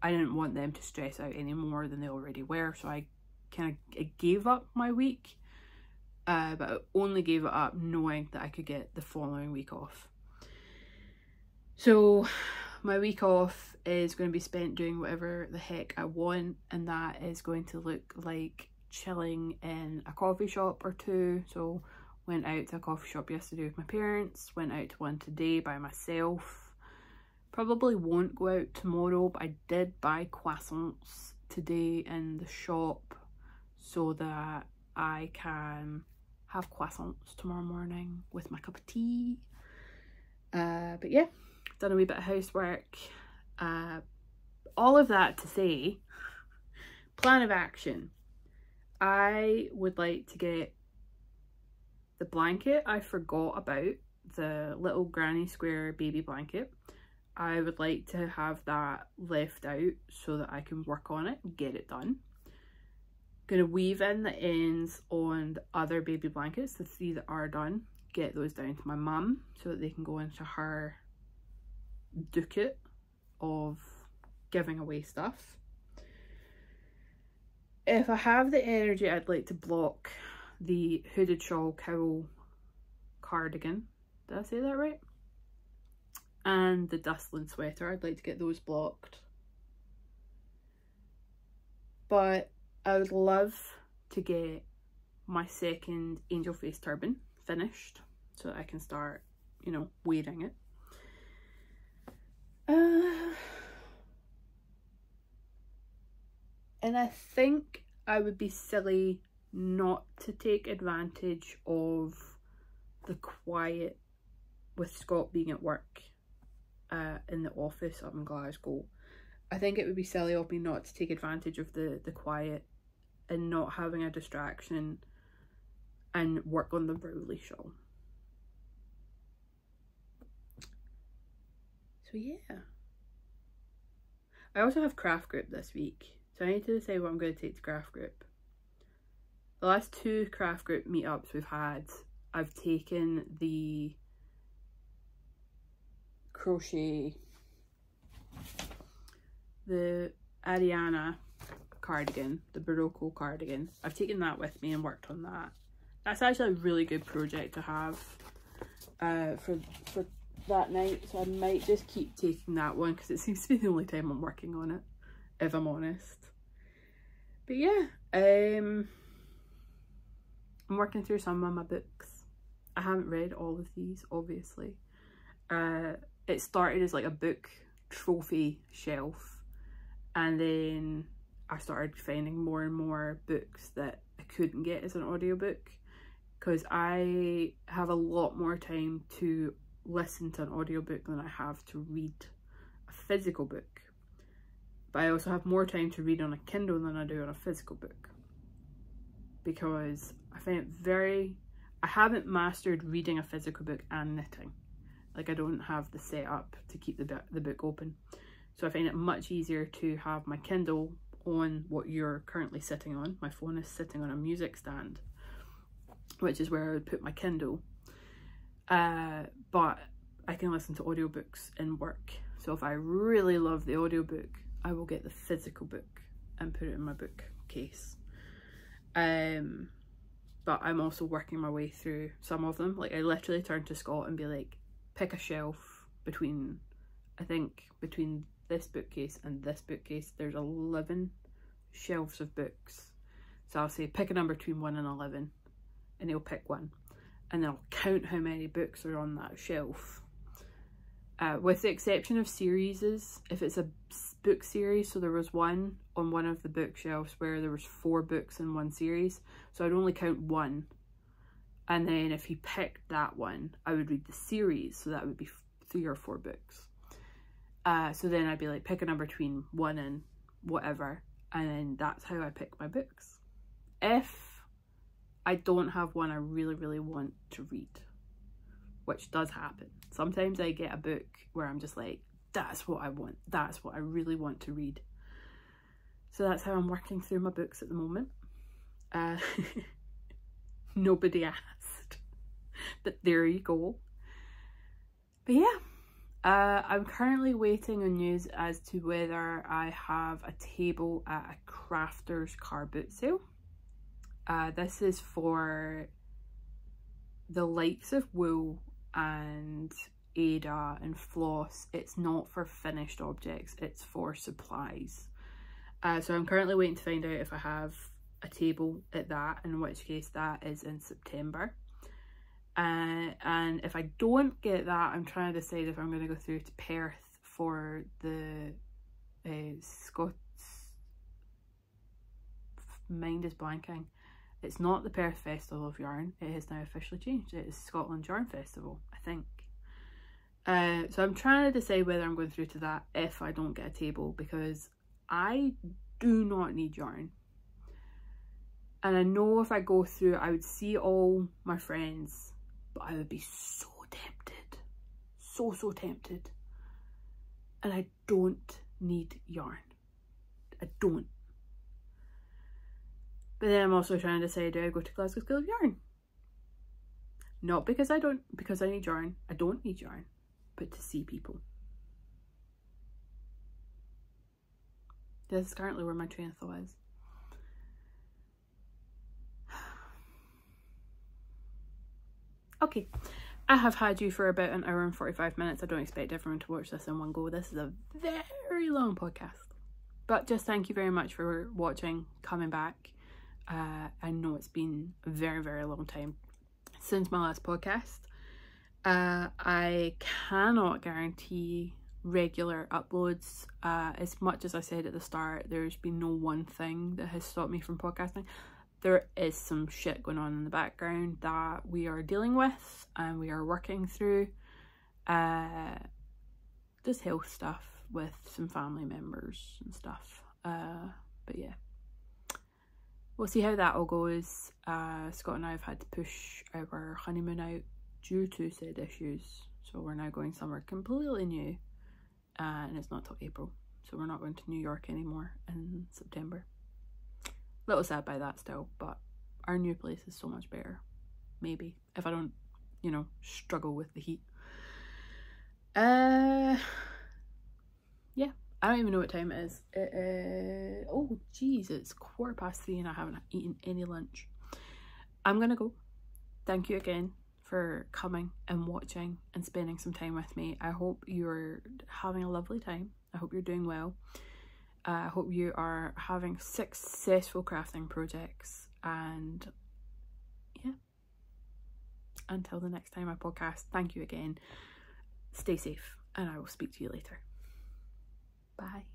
I didn't want them to stress out any more than they already were, so I kind of gave up my week, but I only gave it up knowing that I could get the following week off. So my week off is going to be spent doing whatever the heck I want, and that is going to look like chilling in a coffee shop or 2. So went out to a coffee shop yesterday with my parents, went out to one today by myself. Probably won't go out tomorrow, but I did buy croissants today in the shop so that I can have croissants tomorrow morning with my cup of tea. But yeah, done a wee bit of housework. All of that to say, plan of action. I would like to get the blanket I forgot about, the little granny square baby blanket. I would like to have that left out so that I can work on it and get it done. Gonna weave in the ends on the other baby blankets, the 3 that are done, get those down to my mum so that they can go into her ducat of giving away stuff. If I have the energy, I'd like to block the hooded shawl cowl cardigan. Did I say that right? And the dustling sweater, I'd like to get those blocked. But I would love to get my second angel face turban finished so that I can start, you know, wearing it. And I think I would be silly not to take advantage of the quiet with Scott being at work in the office up in Glasgow. I think it would be silly of me not to take advantage of the quiet and not having a distraction and work on the Ravelry shawl. So yeah. I also have craft group this week, so I need to decide what I'm going to take to craft group. The last 2 craft group meetups we've had, I've taken the crochet, the Ariana cardigan, the Barocco cardigan. I've taken that with me and worked on that. That's actually a really good project to have for that night, so I might just keep taking that one because it seems to be the only time I'm working on it, if I'm honest. But yeah, I'm working through some of my books. I haven't read all of these, obviously. It started as like a book trophy shelf, and then I started finding more and more books that I couldn't get as an audiobook, because I have a lot more time to listen to an audiobook than I have to read a physical book. But I also have more time to read on a Kindle than I do on a physical book, because I find it very... I haven't mastered reading a physical book and knitting. Like, I don't have the setup to keep the book open. So I find it much easier to have my Kindle on what you're currently sitting on. My phone is sitting on a music stand, which is where I would put my Kindle. But I can listen to audiobooks in work. So if I really love the audiobook, I will get the physical book and put it in my bookcase. But I'm also working my way through some of them. Like, I literally turn to Scott and be like, pick a shelf between, I think between this bookcase and this bookcase, there's 11 shelves of books. So I'll say pick a number between 1 and 11, and he'll pick one. And then I'll count how many books are on that shelf. With the exception of series, if it's a book series, so there was one on one of the bookshelves where there was 4 books in one series, so I'd only count 1, and then if he picked that one, I would read the series, so that would be 3 or 4 books. So then I'd be like, pick a number between 1 and whatever, and then that's how I pick my books. If I don't have one I really, really want to read, which does happen. Sometimes I get a book where I'm just like, that's what I want. That's what I really want to read. So that's how I'm working through my books at the moment. Nobody asked, but there you go. But yeah, I'm currently waiting on news as to whether I have a table at a crafters car boot sale. This is for the likes of wool and Ada and floss. It's not for finished objects, it's for supplies. So I'm currently waiting to find out if I have a table at that, in which case that is in September. And if I don't get that, I'm trying to decide if I'm going to go through to Perth for the Scots... Mind is blanking. It's not the Perth Festival of Yarn, it has now officially changed. It is Scotland Yarn Festival, I think. So I'm trying to decide whether I'm going through to that if I don't get a table, because I do not need yarn. And I know if I go through, I would see all my friends, but I would be so tempted. So tempted. And I don't need yarn. I don't. But then I'm also trying to decide, do I go to Glasgow School of Yarn? Not because I need yarn. I don't need yarn, but to see people. This is currently where my train of thought is. Okay, I have had you for about 1 hour and 45 minutes. I don't expect everyone to watch this in one go. This is a very long podcast. But just thank you very much for watching, coming back. I know it's been a very, very long time since my last podcast. I cannot guarantee regular uploads. As much as I said at the start, there's been no one thing that has stopped me from podcasting. There is some shit going on in the background that we are dealing with and we are working through. Just health stuff with some family members and stuff. But yeah, we'll see how that all goes. Scott and I have had to push our honeymoon out due to said issues. So we're now going somewhere completely new. And it's not till April. So we're not going to New York anymore in September. A little sad by that still, but our new place is so much better. Maybe. If I don't, you know, struggle with the heat. Yeah. I don't even know what time it is. It is, oh geez, it's 3:15 and I haven't eaten any lunch. I'm gonna go. Thank you again for coming and watching and spending some time with me. I hope you're having a lovely time. I hope you're doing well. I hope you are having successful crafting projects, and yeah, until the next time I podcast, thank you again. Stay safe, and I will speak to you later. Bye.